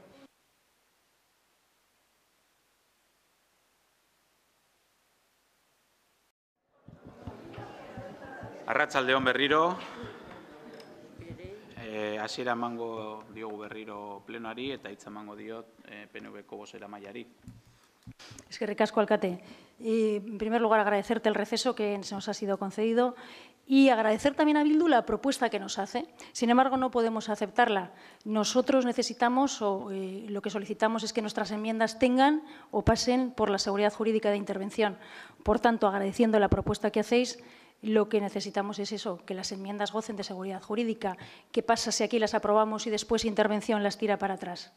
Arratsaldeon berriro. Hasiera emango diogu berriro plenoari eta hitza emango diot PNVko bozeramaileari. Eskerrik asko, alcate. En primer lugar, agradecerte el receso que se nos ha sido concedido y agradecer también a Bildu la propuesta que nos hace. Sin embargo, no podemos aceptarla. Nosotros necesitamos, o lo que solicitamos es que nuestras enmiendas tengan o pasen por la seguridad jurídica de intervención. Por tanto, agradeciendo la propuesta que hacéis, lo que necesitamos es eso, que las enmiendas gocen de seguridad jurídica. ¿Qué pasa si aquí las aprobamos y después intervención las tira para atrás?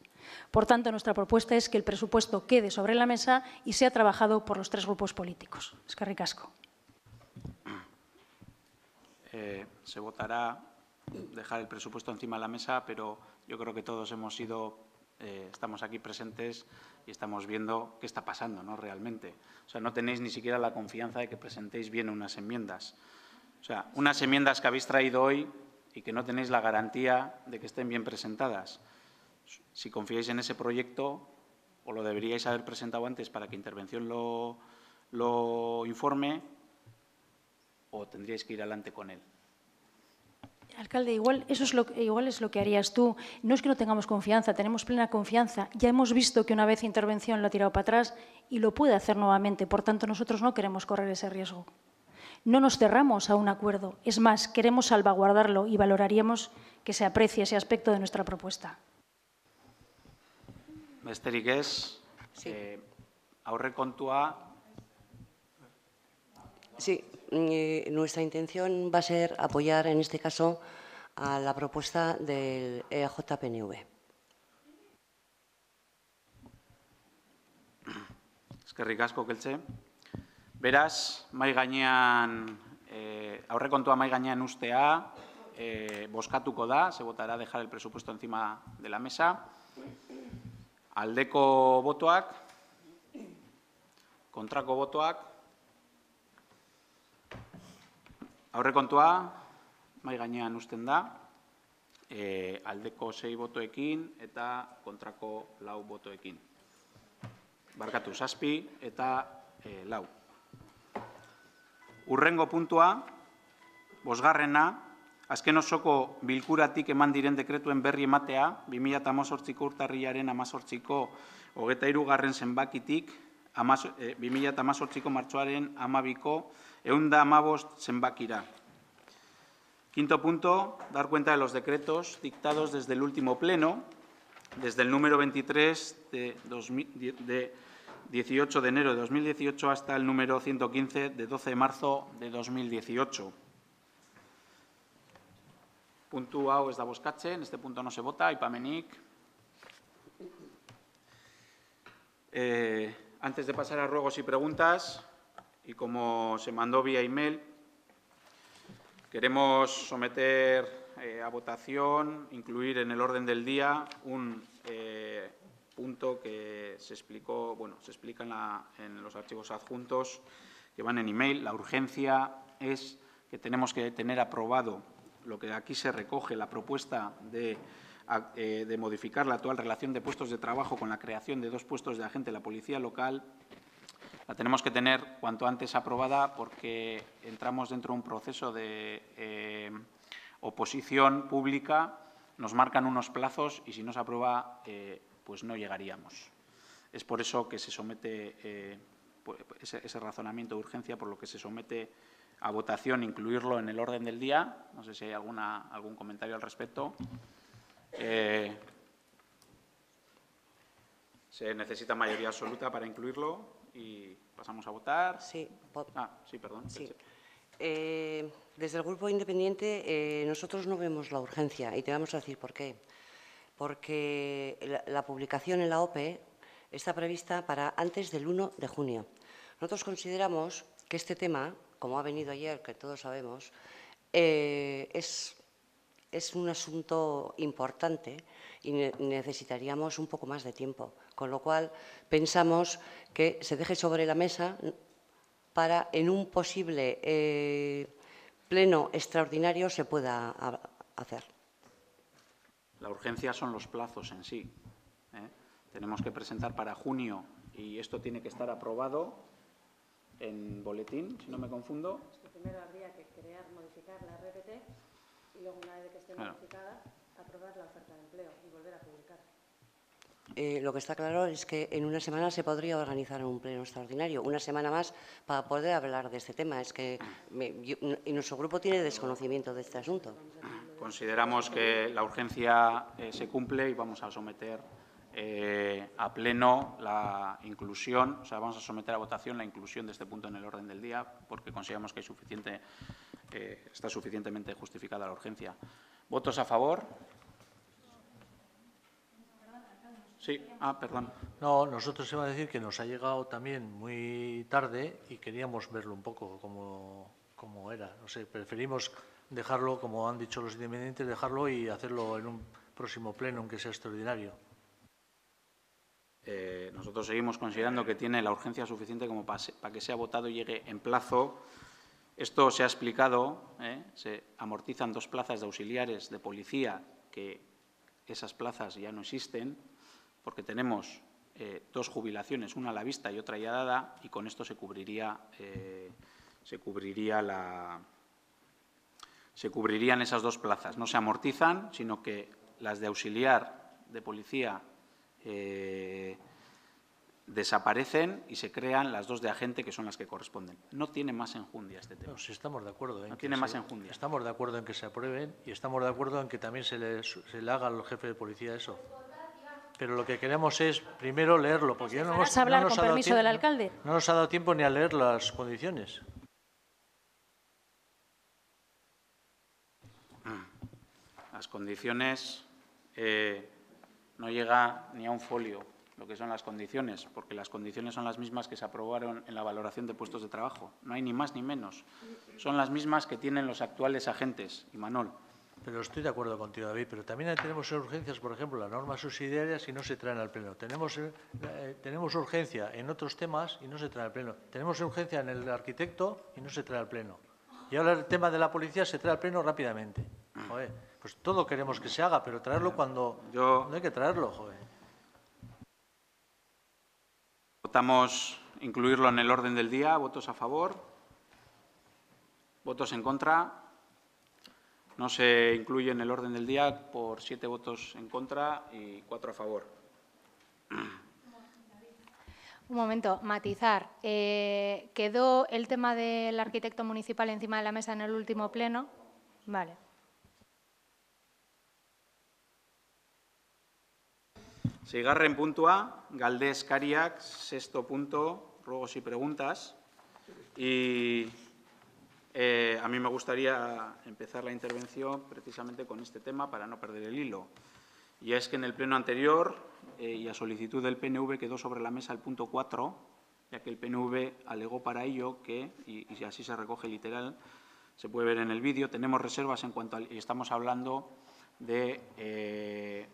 Por tanto, nuestra propuesta es que el presupuesto quede sobre la mesa y sea trabajado por los 3 grupos políticos. Eskerrik asko. Se votará dejar el presupuesto encima de la mesa, pero yo creo que todos estamos aquí presentes y estamos viendo qué está pasando, ¿no? Realmente. O sea, no tenéis ni siquiera la confianza de que presentéis bien unas enmiendas. O sea, unas enmiendas que habéis traído hoy y que no tenéis la garantía de que estén bien presentadas. Si confiáis en ese proyecto, o lo deberíais haber presentado antes para que intervención lo informe, o tendríais que ir adelante con él. Alcalde, igual es lo que harías tú. No es que no tengamos confianza, tenemos plena confianza. Ya hemos visto que una vez intervención lo ha tirado para atrás y lo puede hacer nuevamente. Por tanto, nosotros no queremos correr ese riesgo. No nos cerramos a un acuerdo. Es más, queremos salvaguardarlo y valoraríamos que se aprecie ese aspecto de nuestra propuesta. Besterik ez, aurrekontua. Sí, nuestra intención va a ser apoyar, en este caso, a la propuesta del EAJ-PNV. Eskerrik asko, Keltze. Beraz, aurrekontua mahai gainean ustea, bozkatuko da, se votará dejar el presupuesto encima de la mesa. Aldeko botoak, kontrako botoak, aurrekontua mahai gainean usten da, aldeko 6 botoekin eta kontrako 4 botoekin. Barkatu, 7 eta 4. Urrengo puntua, 5. Azken osoko bilkuratik eman diren dekretuen berri ematea, 2018ko urtarrilaren 18ko 23. zenbakitik, 2018ko martxoaren 12ko 115 zenbakira. Quinto punto, dar cuenta de los decretos dictados desde el último pleno, desde el número 23 de 18 de enero de 2018 hasta el número 115 de 12 de marzo de 2018. Puntu hau ez da bozkatzen, este punto no se vota, aipamenik. Antes de pasar a ruegos y preguntas, y como se mandó vía email, queremos someter a votación, incluir en el orden del día un punto que se explicó, se explica en los archivos adjuntos que van en email. La urgencia es que tenemos que tener aprobado lo que aquí se recoge, la propuesta de modificar la actual relación de puestos de trabajo con la creación de 2 puestos de agente de la policía local. La tenemos que tener cuanto antes aprobada porque entramos dentro de un proceso de oposición pública, nos marcan unos plazos y si no se aprueba, pues no llegaríamos. Es por eso que se somete ese razonamiento de urgencia, por lo que se somete a votación, incluirlo en el orden del día. No sé si hay algún comentario al respecto. Se necesita mayoría absoluta para incluirlo y pasamos a votar. Sí, sí, perdón. Sí. Desde el Grupo Independiente nosotros no vemos la urgencia y te vamos a decir por qué. Porque la publicación en la OPE está prevista para antes del 1 de junio. Nosotros consideramos que este tema, como ha venido ayer, que todos sabemos, es un asunto importante y necesitaríamos un poco más de tiempo. Con lo cual, pensamos que se deje sobre la mesa para, en un posible pleno extraordinario, se pueda hacer. La urgencia son los plazos en sí. Tenemos que presentar para junio y esto tiene que estar aprobado en boletín, si no me confundo. Primero habría que modificar la RPT y luego, una vez que esté modificada, aprobar la oferta de empleo y volver a publicar. Lo que está claro es que en una semana se podría organizar un pleno extraordinario, una semana más para poder hablar de este tema. Es que y nuestro grupo tiene desconocimiento de este asunto. Consideramos que la urgencia se cumple y vamos a someter a pleno la inclusión, vamos a someter a votación la inclusión de este punto en el orden del día porque consideramos que está suficientemente justificada la urgencia. ¿Votos a favor? Sí, perdón. No, nosotros iba a decir que nos ha llegado también muy tarde y queríamos verlo un poco como era. No sé, preferimos dejarlo, como han dicho los independientes, dejarlo y hacerlo en un próximo pleno, aunque sea extraordinario. Nosotros seguimos considerando que tiene la urgencia suficiente como para que sea votado y llegue en plazo. Esto se ha explicado, se amortizan 2 plazas de auxiliares de policía, que esas plazas ya no existen, porque tenemos 2 jubilaciones, una a la vista y otra ya dada, y con esto se cubriría se cubrirían esas 2 plazas. No se amortizan, sino que las de auxiliar de policía desaparecen y se crean las 2 de agente, que son las que corresponden. No tiene más enjundia este tema. No, sí estamos de acuerdo. No tiene más enjundia. Estamos de acuerdo en que se aprueben y estamos de acuerdo en que también se le haga al jefe de policía eso. Pero lo que queremos es primero leerlo, porque ya no ¿Vas a hablar con permiso del alcalde? No nos ha dado tiempo ni a leer las condiciones. Las condiciones no llega ni a un folio lo que son las condiciones, porque las condiciones son las mismas que se aprobaron en la valoración de puestos de trabajo. No hay ni más ni menos. Son las mismas que tienen los actuales agentes, Imanol. Pero estoy de acuerdo contigo, David, pero también tenemos urgencias, por ejemplo, las normas subsidiarias y no se traen al Pleno. Tenemos urgencia en otros temas y no se trae al Pleno. Tenemos urgencia en el arquitecto y no se trae al Pleno. Y ahora el tema de la policía se trae al Pleno rápidamente. Joder, pues todo queremos que se haga, pero traerlo cuando no hay que traerlo, joder. Votamos incluirlo en el orden del día. ¿Votos a favor? ¿Votos en contra? No se incluye en el orden del día por 7 votos en contra y 4 a favor. Un momento, matizar. ¿Quedó el tema del arquitecto municipal encima de la mesa en el último pleno? Vale. Seigarren puntua, Galdés Cariac, 6º punto, ruegos y preguntas. Y a mí me gustaría empezar la intervención precisamente con este tema para no perder el hilo. Y es que en el pleno anterior, y a solicitud del PNV, quedó sobre la mesa el punto 4, ya que el PNV alegó para ello que, y así se recoge literal, se puede ver en el vídeo, tenemos reservas en cuanto y estamos hablando de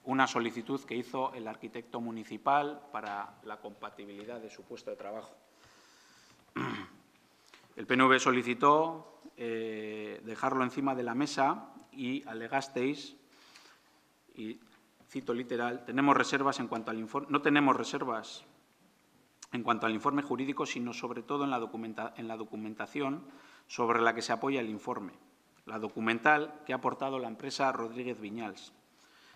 una solicitud que hizo el arquitecto municipal para la compatibilidad de su puesto de trabajo. El PNV solicitó dejarlo encima de la mesa y alegasteis, y cito literal, tenemos reservas en cuanto al informe, no tenemos reservas en cuanto al informe jurídico, sino sobre todo en la documentación sobre la que se apoya el informe, la documental que ha aportado la empresa Rodríguez Viñals.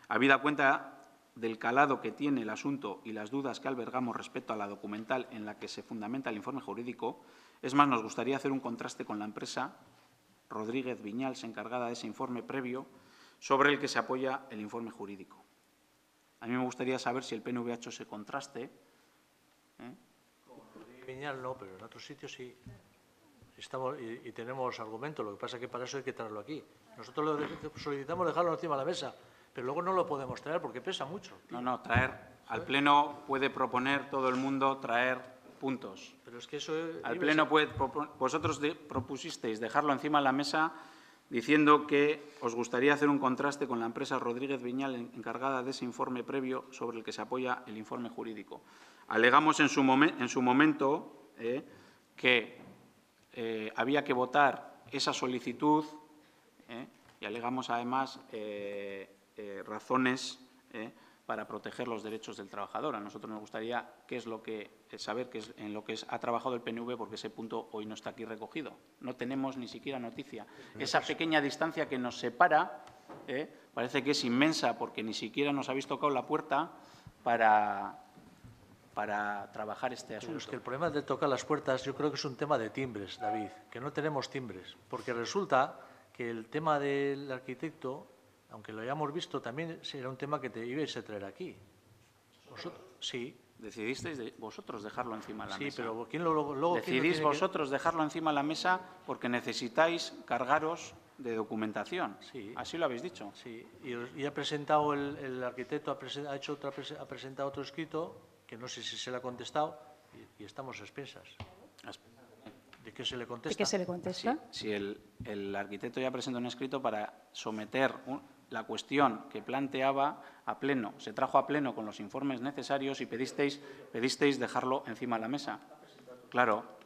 Habida cuenta del calado que tiene el asunto y las dudas que albergamos respecto a la documental en la que se fundamenta el informe jurídico, es más, nos gustaría hacer un contraste con la empresa Rodríguez Viñals, encargada de ese informe previo, sobre el que se apoya el informe jurídico. A mí me gustaría saber si el PNV ha hecho ese contraste. Con Rodríguez Viñals no, pero en otros sitios sí. Y tenemos argumentos, lo que pasa es que para eso hay que traerlo aquí. Nosotros solicitamos dejarlo encima de la mesa, pero luego no lo podemos traer porque pesa mucho. No, traer. Al Pleno puede proponer todo el mundo traer puntos. Pero es que eso al Pleno puede. Vosotros propusisteis dejarlo encima de la mesa diciendo que os gustaría hacer un contraste con la empresa Rodríguez Viñals encargada de ese informe previo sobre el que se apoya el informe jurídico. Alegamos en su momento que había que votar esa solicitud y alegamos además razones para proteger los derechos del trabajador. A nosotros nos gustaría saber qué es en lo que ha trabajado el PNV, porque ese punto hoy no está aquí recogido. No tenemos ni siquiera noticia. Esa pequeña distancia que nos separa parece que es inmensa, porque ni siquiera nos habéis tocado la puerta para trabajar este asunto. Pero es que el problema de tocar las puertas yo creo que es un tema de timbres, David, que no tenemos timbres, porque resulta que el tema del arquitecto, aunque lo hayamos visto, también será un tema que te ibais a traer aquí. ¿Vosotros? Sí. Decidisteis vosotros dejarlo encima de la mesa. Sí, pero ¿quién luego decidís vosotros dejarlo encima de la mesa porque necesitáis cargaros de documentación. Sí. Así lo habéis dicho. Sí, y ha presentado el arquitecto, ha presentado otro escrito que no sé si se le ha contestado y estamos a expensas. ¿De qué se le contesta? ¿De qué se le contesta? Si el arquitecto ya presentó un escrito para someter la cuestión que planteaba a Pleno. Se trajo a Pleno con los informes necesarios y pedisteis dejarlo encima de la mesa. Claro.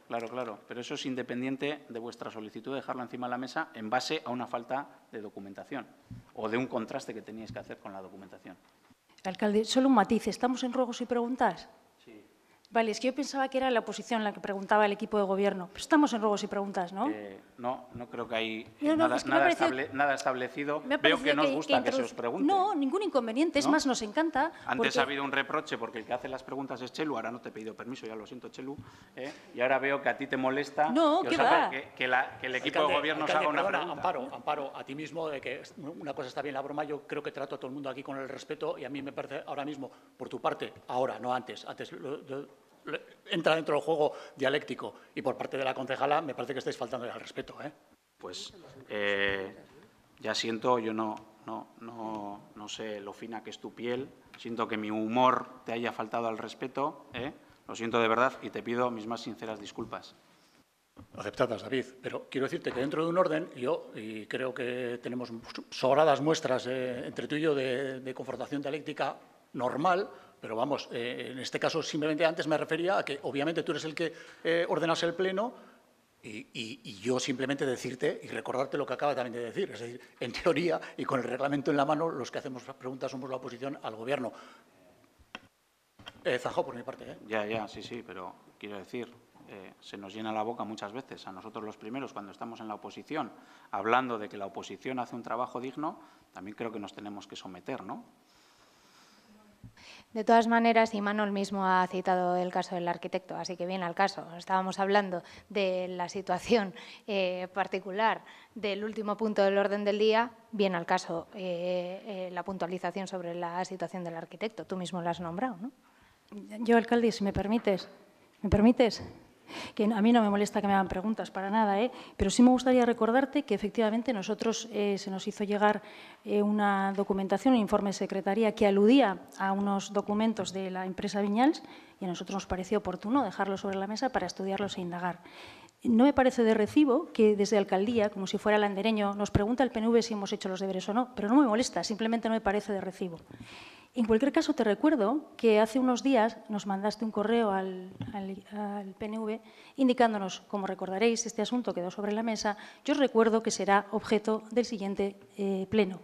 Pero eso es independiente de vuestra solicitud de dejarlo encima de la mesa en base a una falta de documentación o de un contraste que teníais que hacer con la documentación. Alcalde, solo un matiz. ¿Estamos en ruegos y preguntas? Sí. Vale, es que yo pensaba que era la oposición la que preguntaba el equipo de gobierno. Pero estamos en ruegos y preguntas, ¿no? No creo que hay No, es que me ha parecido- nada establecido. Me ha Veo parecido que nos gusta que se os pregunte. No, ningún inconveniente. Es ¿No? más, nos encanta. Antes porque- ha habido un reproche porque el que hace las preguntas es Chelu, ahora no te he pedido permiso, ya lo siento, Chelu, y ahora veo que a ti te molesta No, que, ¿qué os haga- va? que el equipo Alcalde, de gobierno os haga una perdona, pregunta. Amparo, a ti mismo, de que una cosa está bien la broma, yo creo que trato a todo el mundo aquí con el respeto y a mí me parece ahora mismo, por tu parte, ahora, no antes, entra dentro del juego dialéctico y por parte de la concejala me parece que estáis faltando al respeto, ¿eh? Pues ya siento, yo no sé lo fina que es tu piel, siento que mi humor te haya faltado al respeto, lo siento de verdad y te pido mis más sinceras disculpas. Aceptadas, David, pero quiero decirte que dentro de un orden, y creo que tenemos sobradas muestras entre tú y yo de confrontación dialéctica normal, pero vamos, en este caso simplemente antes me refería a que obviamente tú eres el que ordenas el pleno y yo simplemente decirte y recordarte lo que acaba también de decir, es decir, en teoría y con el reglamento en la mano, los que hacemos preguntas somos la oposición al Gobierno. Zanjó por mi parte, ¿eh? Ya, sí, pero quiero decir, se nos llena la boca muchas veces, a nosotros los primeros, cuando estamos en la oposición, hablando de que la oposición hace un trabajo digno, también creo que nos tenemos que someter, ¿no? De todas maneras, Imanol mismo ha citado el caso del arquitecto, así que viene al caso. Estábamos hablando de la situación particular del último punto del orden del día, viene al caso la puntualización sobre la situación del arquitecto. Tú mismo lo has nombrado, ¿no? Yo, alcalde, si me permites, que a mí no me molesta que me hagan preguntas para nada, pero sí me gustaría recordarte que efectivamente nosotros se nos hizo llegar una documentación, un informe de secretaría que aludía a unos documentos de la empresa Viñals y a nosotros nos pareció oportuno dejarlos sobre la mesa para estudiarlos e indagar. No me parece de recibo que desde Alcaldía, como si fuera landereño, nos pregunta el PNV si hemos hecho los deberes o no, pero no me molesta, simplemente no me parece de recibo. En cualquier caso, te recuerdo que hace unos días nos mandaste un correo al PNV indicándonos, como recordaréis, este asunto quedó sobre la mesa. Yo os recuerdo que será objeto del siguiente pleno.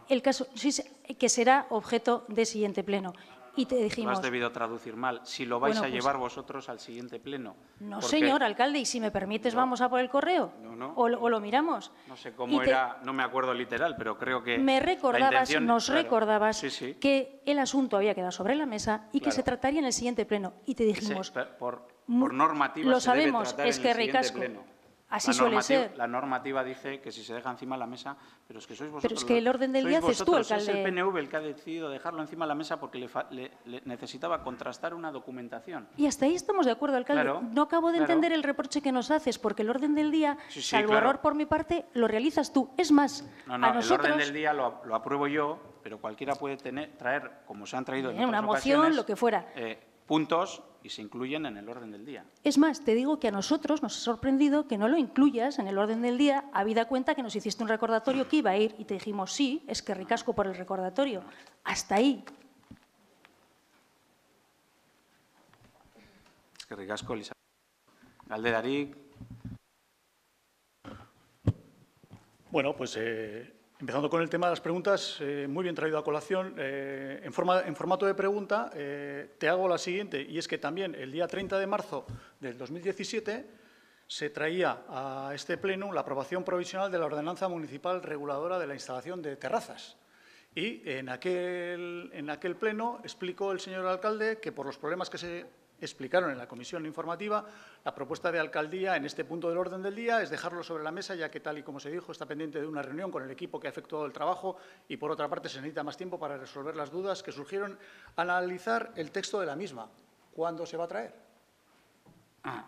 El caso, sí, que será objeto del siguiente pleno. Y te dijimos… Lo has debido traducir mal. Si lo vais Bueno, a pues, llevar vosotros al siguiente pleno. No, porque, señor alcalde, y si me permites, no, vamos a por el correo. No. O lo miramos. No sé cómo era, no me acuerdo literal, pero creo que… Me recordabas, nos recordabas sí. que el asunto había quedado sobre la mesa y que se trataría en el siguiente pleno. Y te dijimos… Por normativa lo se debe sabemos, tratar es en que el siguiente ricasco. pleno. Así suele ser. La normativa dice que si se deja encima de la mesa, pero es que sois vosotros… Pero es que el orden del día haces tú, alcalde. Es el PNV el que ha decidido dejarlo encima de la mesa porque le necesitaba contrastar una documentación. Y hasta ahí estamos de acuerdo, alcalde. Claro, no acabo de entender el reproche que nos haces, porque el orden del día, salvo error por mi parte, lo realizas tú. Es más, No, a nosotros… el orden del día lo apruebo yo, pero cualquiera puede traer, como se han traído en otras una moción, ocasiones, lo que fuera. Puntos y se incluyen en el orden del día. Es más, te digo que a nosotros nos ha sorprendido que no lo incluyas en el orden del día, habida cuenta que nos hiciste un recordatorio que iba a ir y te dijimos, sí, es que ricasco por el recordatorio. Hasta ahí. Es que ricasco, Elisa. Galdedarik. Bueno, pues empezando con el tema de las preguntas, muy bien traído a colación. En formato de pregunta, te hago la siguiente, y es que también el día 30 de marzo del 2017 se traía a este pleno la aprobación provisional de la ordenanza municipal reguladora de la instalación de terrazas. Y en aquel pleno explicó el señor alcalde que por los problemas que se explicaron en la comisión informativa, la propuesta de alcaldía en este punto del orden del día es dejarlo sobre la mesa, ya que, tal y como se dijo, está pendiente de una reunión con el equipo que ha efectuado el trabajo y, por otra parte, se necesita más tiempo para resolver las dudas que surgieron al analizar el texto de la misma. ¿Cuándo se va a traer?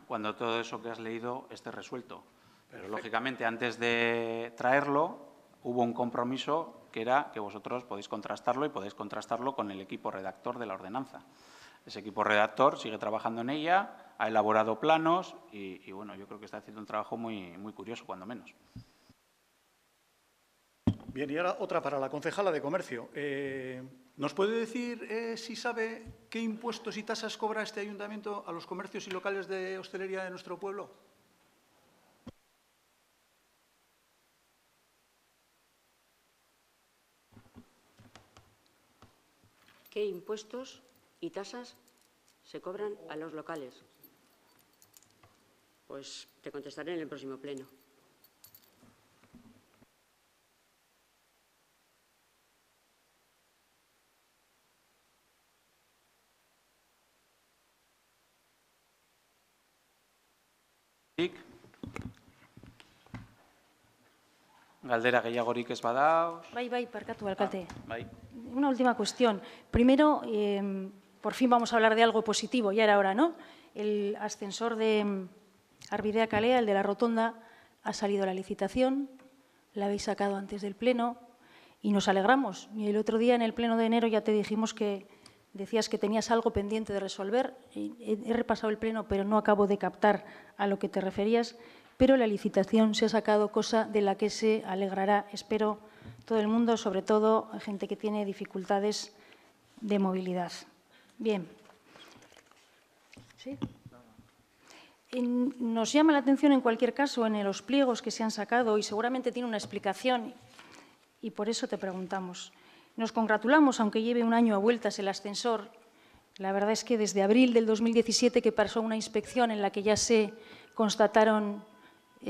Cuando todo eso que has leído esté resuelto. Pero, lógicamente, antes de traerlo, hubo un compromiso que era que vosotros podéis contrastarlo y podéis contrastarlo con el equipo redactor de la ordenanza. Ese equipo redactor sigue trabajando en ella, ha elaborado planos y bueno, yo creo que está haciendo un trabajo muy curioso, cuando menos. Bien, y ahora otra para la concejala de Comercio. ¿Nos puede decir si sabe qué impuestos y tasas cobra este ayuntamiento a los comercios y locales de hostelería de nuestro pueblo? ¿Qué impuestos y tasas se cobran a los locales. Pues te contestaré en el próximo pleno. Galdera gehiagorik ez badauz. Bai, parkatu, alcalde. Bai. Una última cuestión. Primero, por fin vamos a hablar de algo positivo, ya era hora, ¿no? El ascensor de Arbidea Calea, el de la Rotonda, ha salido a la licitación, la habéis sacado antes del Pleno y nos alegramos. Y el otro día, en el Pleno de enero, ya te dijimos que decías que tenías algo pendiente de resolver. He repasado el Pleno, pero no acabo de captar a lo que te referías. Pero la licitación se ha sacado, cosa de la que se alegrará, espero, todo el mundo, sobre todo gente que tiene dificultades de movilidad. Bien. ¿Sí? Nos llama la atención, en cualquier caso, en los pliegos que se han sacado, y seguramente tiene una explicación, y por eso te preguntamos. Nos congratulamos, aunque lleve un año a vueltas el ascensor. La verdad es que desde abril del 2017, que pasó una inspección en la que ya se constataron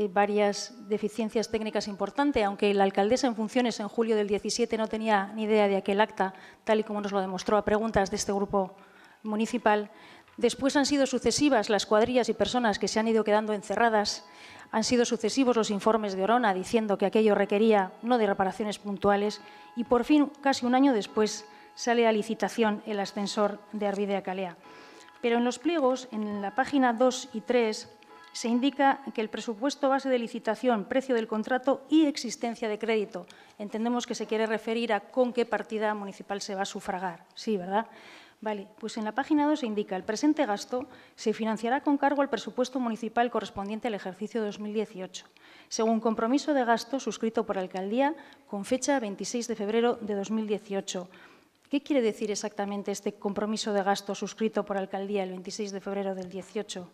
varias deficiencias técnicas importantes, aunque la alcaldesa en funciones en julio del 17 no tenía ni idea de aquel acta, tal y como nos lo demostró a preguntas de este grupo municipal. Después han sido sucesivas las cuadrillas y personas que se han ido quedando encerradas, han sido sucesivos los informes de Orona diciendo que aquello requería no de reparaciones puntuales y por fin, casi un año después, sale a licitación el ascensor de Arbidea Calea. Pero en los pliegos, en la página 2 y 3, se indica que el presupuesto base de licitación, precio del contrato y existencia de crédito. Entendemos que se quiere referir a con qué partida municipal se va a sufragar. Sí, ¿verdad? Vale, pues en la página 2 se indica el presente gasto se financiará con cargo al presupuesto municipal correspondiente al ejercicio 2018, según compromiso de gasto suscrito por la alcaldía con fecha 26 de febrero de 2018. ¿Qué quiere decir exactamente este compromiso de gasto suscrito por la alcaldía el 26 de febrero del 18?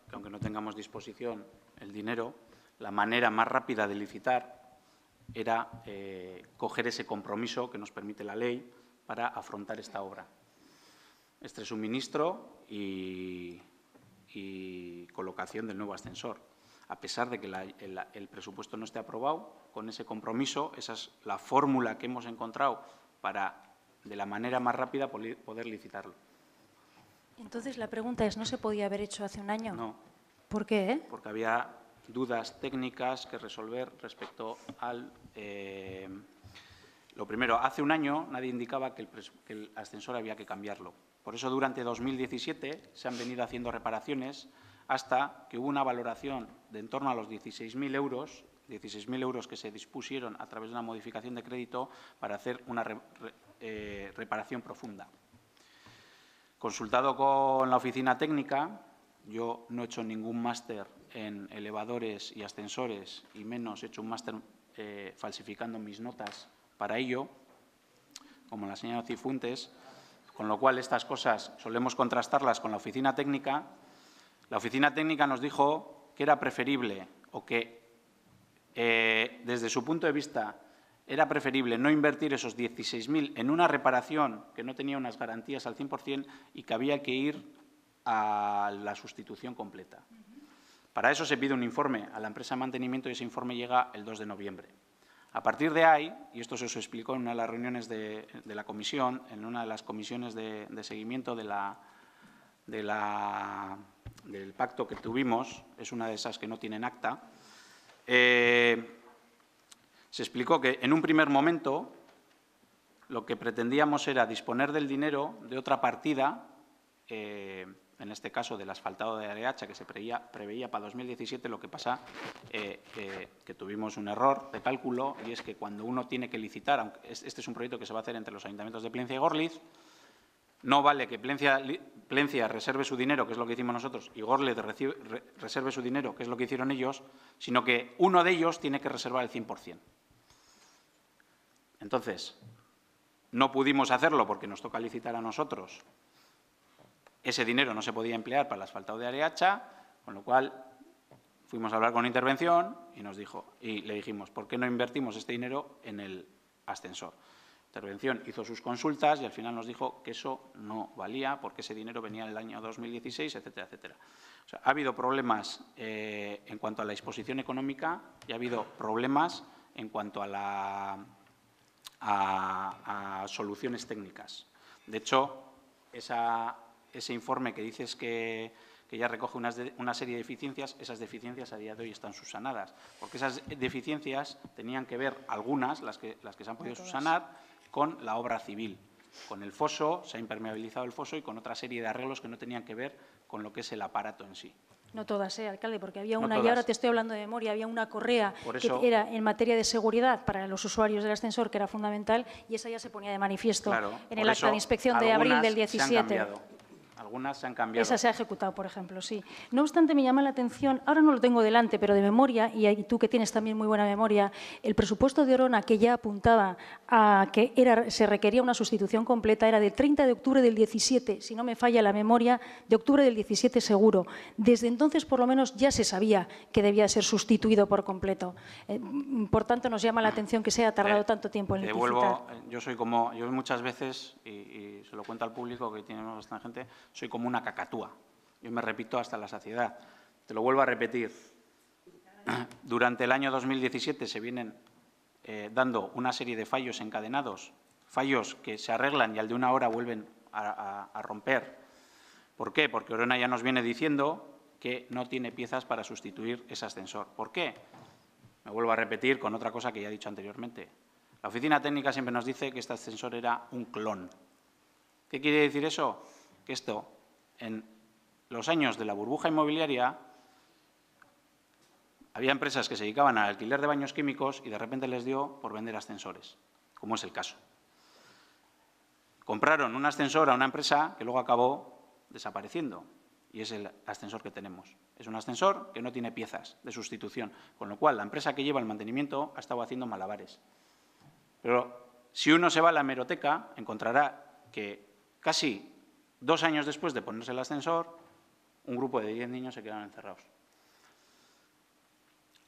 Que aunque no tengamos disposición el dinero, la manera más rápida de licitar era coger ese compromiso que nos permite la ley para afrontar esta obra. Este suministro y colocación del nuevo ascensor. A pesar de que el presupuesto no esté aprobado, con ese compromiso, esa es la fórmula que hemos encontrado para, de la manera más rápida, poder licitarlo. Entonces, la pregunta es, ¿no se podía haber hecho hace un año? No. ¿Por qué? Porque había dudas técnicas que resolver respecto al… lo primero, hace un año nadie indicaba que el ascensor había que cambiarlo. Por eso, durante 2017 se han venido haciendo reparaciones hasta que hubo una valoración de en torno a los 16.000 euros, 16.000 euros que se dispusieron a través de una modificación de crédito para hacer una reparación profunda. Consultado con la oficina técnica, yo no he hecho ningún máster en elevadores y ascensores y menos he hecho un máster falsificando mis notas para ello, como la señora Cifuentes, con lo cual estas cosas solemos contrastarlas con la oficina técnica. La oficina técnica nos dijo que era preferible o que desde su punto de vista era preferible no invertir esos 16.000 en una reparación que no tenía unas garantías al 100% y que había que ir a la sustitución completa. Para eso se pide un informe a la empresa de mantenimiento y ese informe llega el 2 de noviembre. A partir de ahí, y esto se os explicó en una de las reuniones de la comisión, en una de las comisiones de seguimiento del pacto que tuvimos, es una de esas que no tienen acta, se explicó que en un primer momento lo que pretendíamos era disponer del dinero de otra partida, en este caso del asfaltado de Areacha, que se preveía para 2017, lo que pasa que tuvimos un error de cálculo y es que cuando uno tiene que licitar, aunque este es un proyecto que se va a hacer entre los ayuntamientos de Plencia y Gorliz, no vale que Plencia reserve su dinero, que es lo que hicimos nosotros, y Gorliz reserve su dinero, que es lo que hicieron ellos, sino que uno de ellos tiene que reservar el 100%. Entonces, no pudimos hacerlo porque nos toca licitar a nosotros. Ese dinero no se podía emplear para el asfaltado de Areacha, con lo cual fuimos a hablar con Intervención y le dijimos, ¿por qué no invertimos este dinero en el ascensor? intervención hizo sus consultas y al final nos dijo que eso no valía porque ese dinero venía en el año 2016, etcétera, etcétera. O sea, ha habido problemas en cuanto a la disposición económica y ha habido problemas en cuanto a soluciones técnicas. De hecho, ese informe que dices que ya recoge una serie de deficiencias, esas deficiencias a día de hoy están subsanadas, porque esas deficiencias tenían que ver, algunas, las que se han podido subsanar, con la obra civil. Con el foso, se ha impermeabilizado el foso y con otra serie de arreglos que no tenían que ver con lo que es el aparato en sí. No todas, alcalde, porque había No una, todas. y ahora te estoy hablando de memoria, había una correa Por eso, que era en materia de seguridad para los usuarios del ascensor, que era fundamental, y esa ya se ponía de manifiesto claro, en por el acta eso, de inspección de abril del 17. Algunas se han cambiado. Esa se ha ejecutado, por ejemplo, sí. No obstante, me llama la atención, ahora no lo tengo delante, pero de memoria, y tú que tienes también muy buena memoria, el presupuesto de Orona que ya apuntaba a que se requería una sustitución completa era del 30 de octubre del 17, si no me falla la memoria, de octubre del 17 seguro. Desde entonces, por lo menos, ya se sabía que debía ser sustituido por completo. Por tanto, nos llama la atención que se haya tardado tanto tiempo en licitar. Yo muchas veces, y se lo cuento al público que tiene bastante gente, soy como una cacatúa. Yo me repito hasta la saciedad. Te lo vuelvo a repetir. Durante el año 2017 se vienen dando una serie de fallos encadenados, fallos que se arreglan y al de una hora vuelven a romper. ¿Por qué? Porque Orona ya nos viene diciendo que no tiene piezas para sustituir ese ascensor. ¿Por qué? Me vuelvo a repetir con otra cosa que ya he dicho anteriormente. La oficina técnica siempre nos dice que este ascensor era un clon. ¿Qué quiere decir eso? Que esto, en los años de la burbuja inmobiliaria, había empresas que se dedicaban al alquiler de baños químicos y de repente les dio por vender ascensores, como es el caso. Compraron un ascensor a una empresa que luego acabó desapareciendo y es el ascensor que tenemos. Es un ascensor que no tiene piezas de sustitución, con lo cual la empresa que lleva el mantenimiento ha estado haciendo malabares. Pero si uno se va a la hemeroteca, encontrará que casi 2 años después de ponerse el ascensor, un grupo de 10 niños se quedaron encerrados.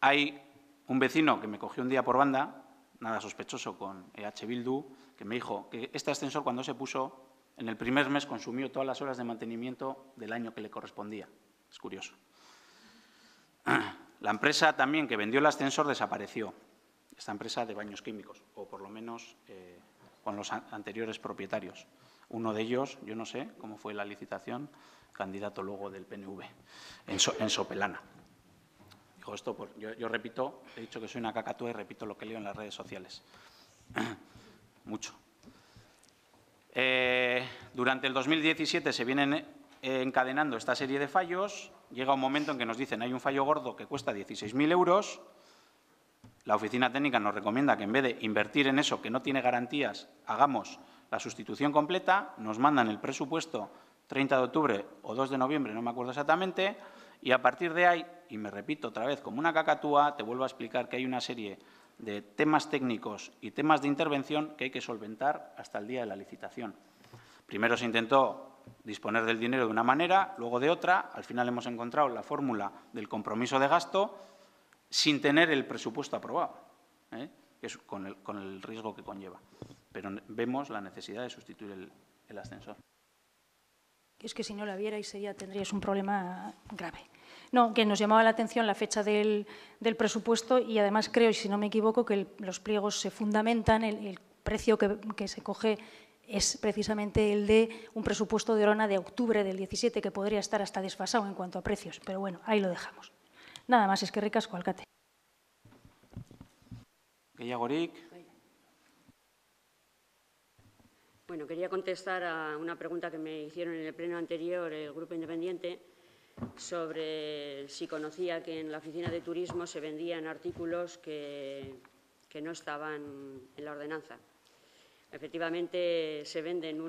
Hay un vecino que me cogió un día por banda, nada sospechoso con EH Bildu, que me dijo que este ascensor cuando se puso, en el primer mes consumió todas las horas de mantenimiento del año que le correspondía. Es curioso. La empresa también que vendió el ascensor desapareció, esta empresa de baños químicos, o por lo menos con los anteriores propietarios. Uno de ellos, yo no sé cómo fue la licitación, candidato luego del PNV, en Sopelana. Digo esto, yo repito, he dicho que soy una cacatúa y repito lo que leo en las redes sociales. Mucho. Durante el 2017 se vienen encadenando esta serie de fallos. Llega un momento en que nos dicen hay un fallo gordo que cuesta 16.000 euros. La oficina técnica nos recomienda que en vez de invertir en eso que no tiene garantías, hagamos la sustitución completa. Nos mandan el presupuesto 30 de octubre o 2 de noviembre, no me acuerdo exactamente, y a partir de ahí, y me repito otra vez como una cacatúa, te vuelvo a explicar que hay una serie de temas técnicos y temas de intervención que hay que solventar hasta el día de la licitación. Primero se intentó disponer del dinero de una manera, luego de otra. Al final hemos encontrado la fórmula del compromiso de gasto sin tener el presupuesto aprobado, que es con el riesgo que conlleva. Pero vemos la necesidad de sustituir el ascensor. Es que si no la vierais tendríais un problema grave. No, que nos llamaba la atención la fecha del presupuesto y además creo, y si no me equivoco, que los pliegos se fundamentan, el precio que se coge es precisamente el de un presupuesto de Orona de octubre del 17, que podría estar hasta desfasado en cuanto a precios. Pero bueno, ahí lo dejamos. Nada más, eskerrik asko, alkate. Gehiagorik. Bueno, quería contestar a una pregunta que me hicieron en el pleno anterior el Grupo Independiente sobre si conocía que en la oficina de turismo se vendían artículos que no estaban en la ordenanza. Efectivamente, se vendían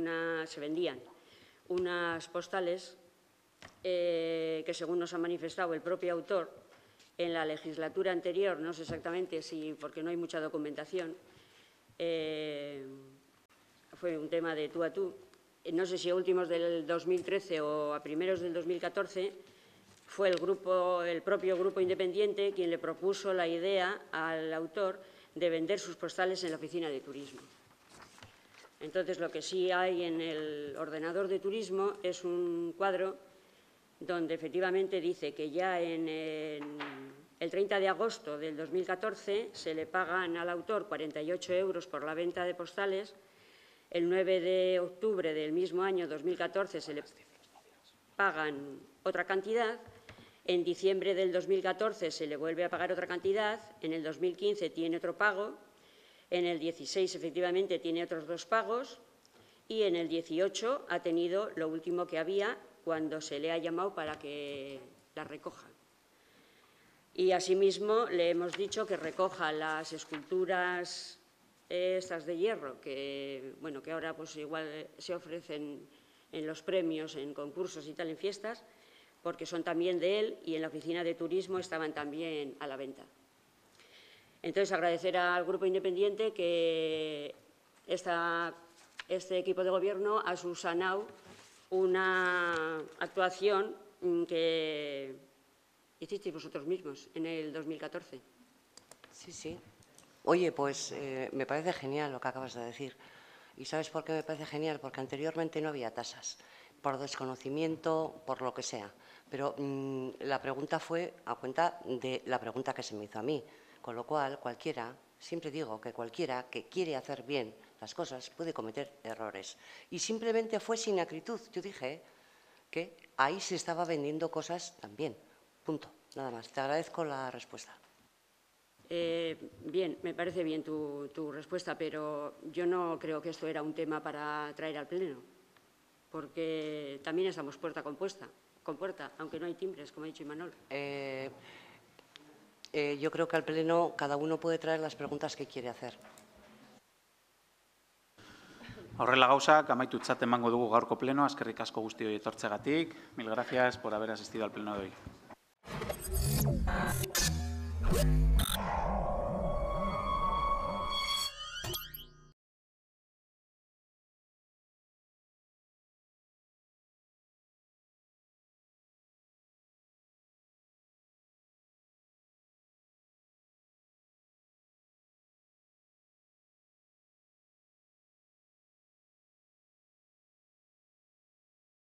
unas postales que, según nos ha manifestado el propio autor, en la legislatura anterior, no sé exactamente si, porque no hay mucha documentación, fue un tema de tú a tú. No sé si a últimos del 2013 o a primeros del 2014 fue el propio Grupo Independiente quien le propuso la idea al autor de vender sus postales en la oficina de turismo. Entonces, lo que sí hay en el ordenador de turismo es un cuadro donde efectivamente dice que ya en el 30 de agosto del 2014 se le pagan al autor 48 euros por la venta de postales, el 9 de octubre del mismo año 2014 se le pagan otra cantidad, en diciembre del 2014 se le vuelve a pagar otra cantidad, en el 2015 tiene otro pago, en el 16 efectivamente tiene otros 2 pagos y en el 18 ha tenido lo último que había cuando se le ha llamado para que la recoja. Y asimismo le hemos dicho que recoja las esculturas estas de hierro que ahora pues igual se ofrecen en los premios, en concursos y tal, en fiestas, porque son también de él y en la oficina de turismo estaban también a la venta. Entonces, agradecer al Grupo Independiente que este equipo de gobierno ha subsanado una actuación que hicisteis vosotros mismos en el 2014. Sí, sí. Oye, pues me parece genial lo que acabas de decir. ¿Y sabes por qué me parece genial? Porque anteriormente no había tasas, por desconocimiento, por lo que sea. Pero la pregunta fue a cuenta de la pregunta que se me hizo a mí. Con lo cual, cualquiera, siempre digo que cualquiera que quiere hacer bien las cosas puede cometer errores. Y simplemente fue sin acritud. Yo dije que ahí se estaba vendiendo cosas también. Punto. Nada más. Te agradezco la respuesta. Bien, me parece bien tu respuesta, pero yo no creo que esto era un tema para traer al Pleno, porque también estamos puerta con puerta, aunque no hay timbres, como ha dicho Imanol. Yo creo que al Pleno cada uno puede traer las preguntas que quiere hacer. Horrela gauzak, amaitutzat emango dugu gaurko plenoa, eskerrik asko guztioi etortzegatik. Mil gracias por haber asistido al pleno de hoy.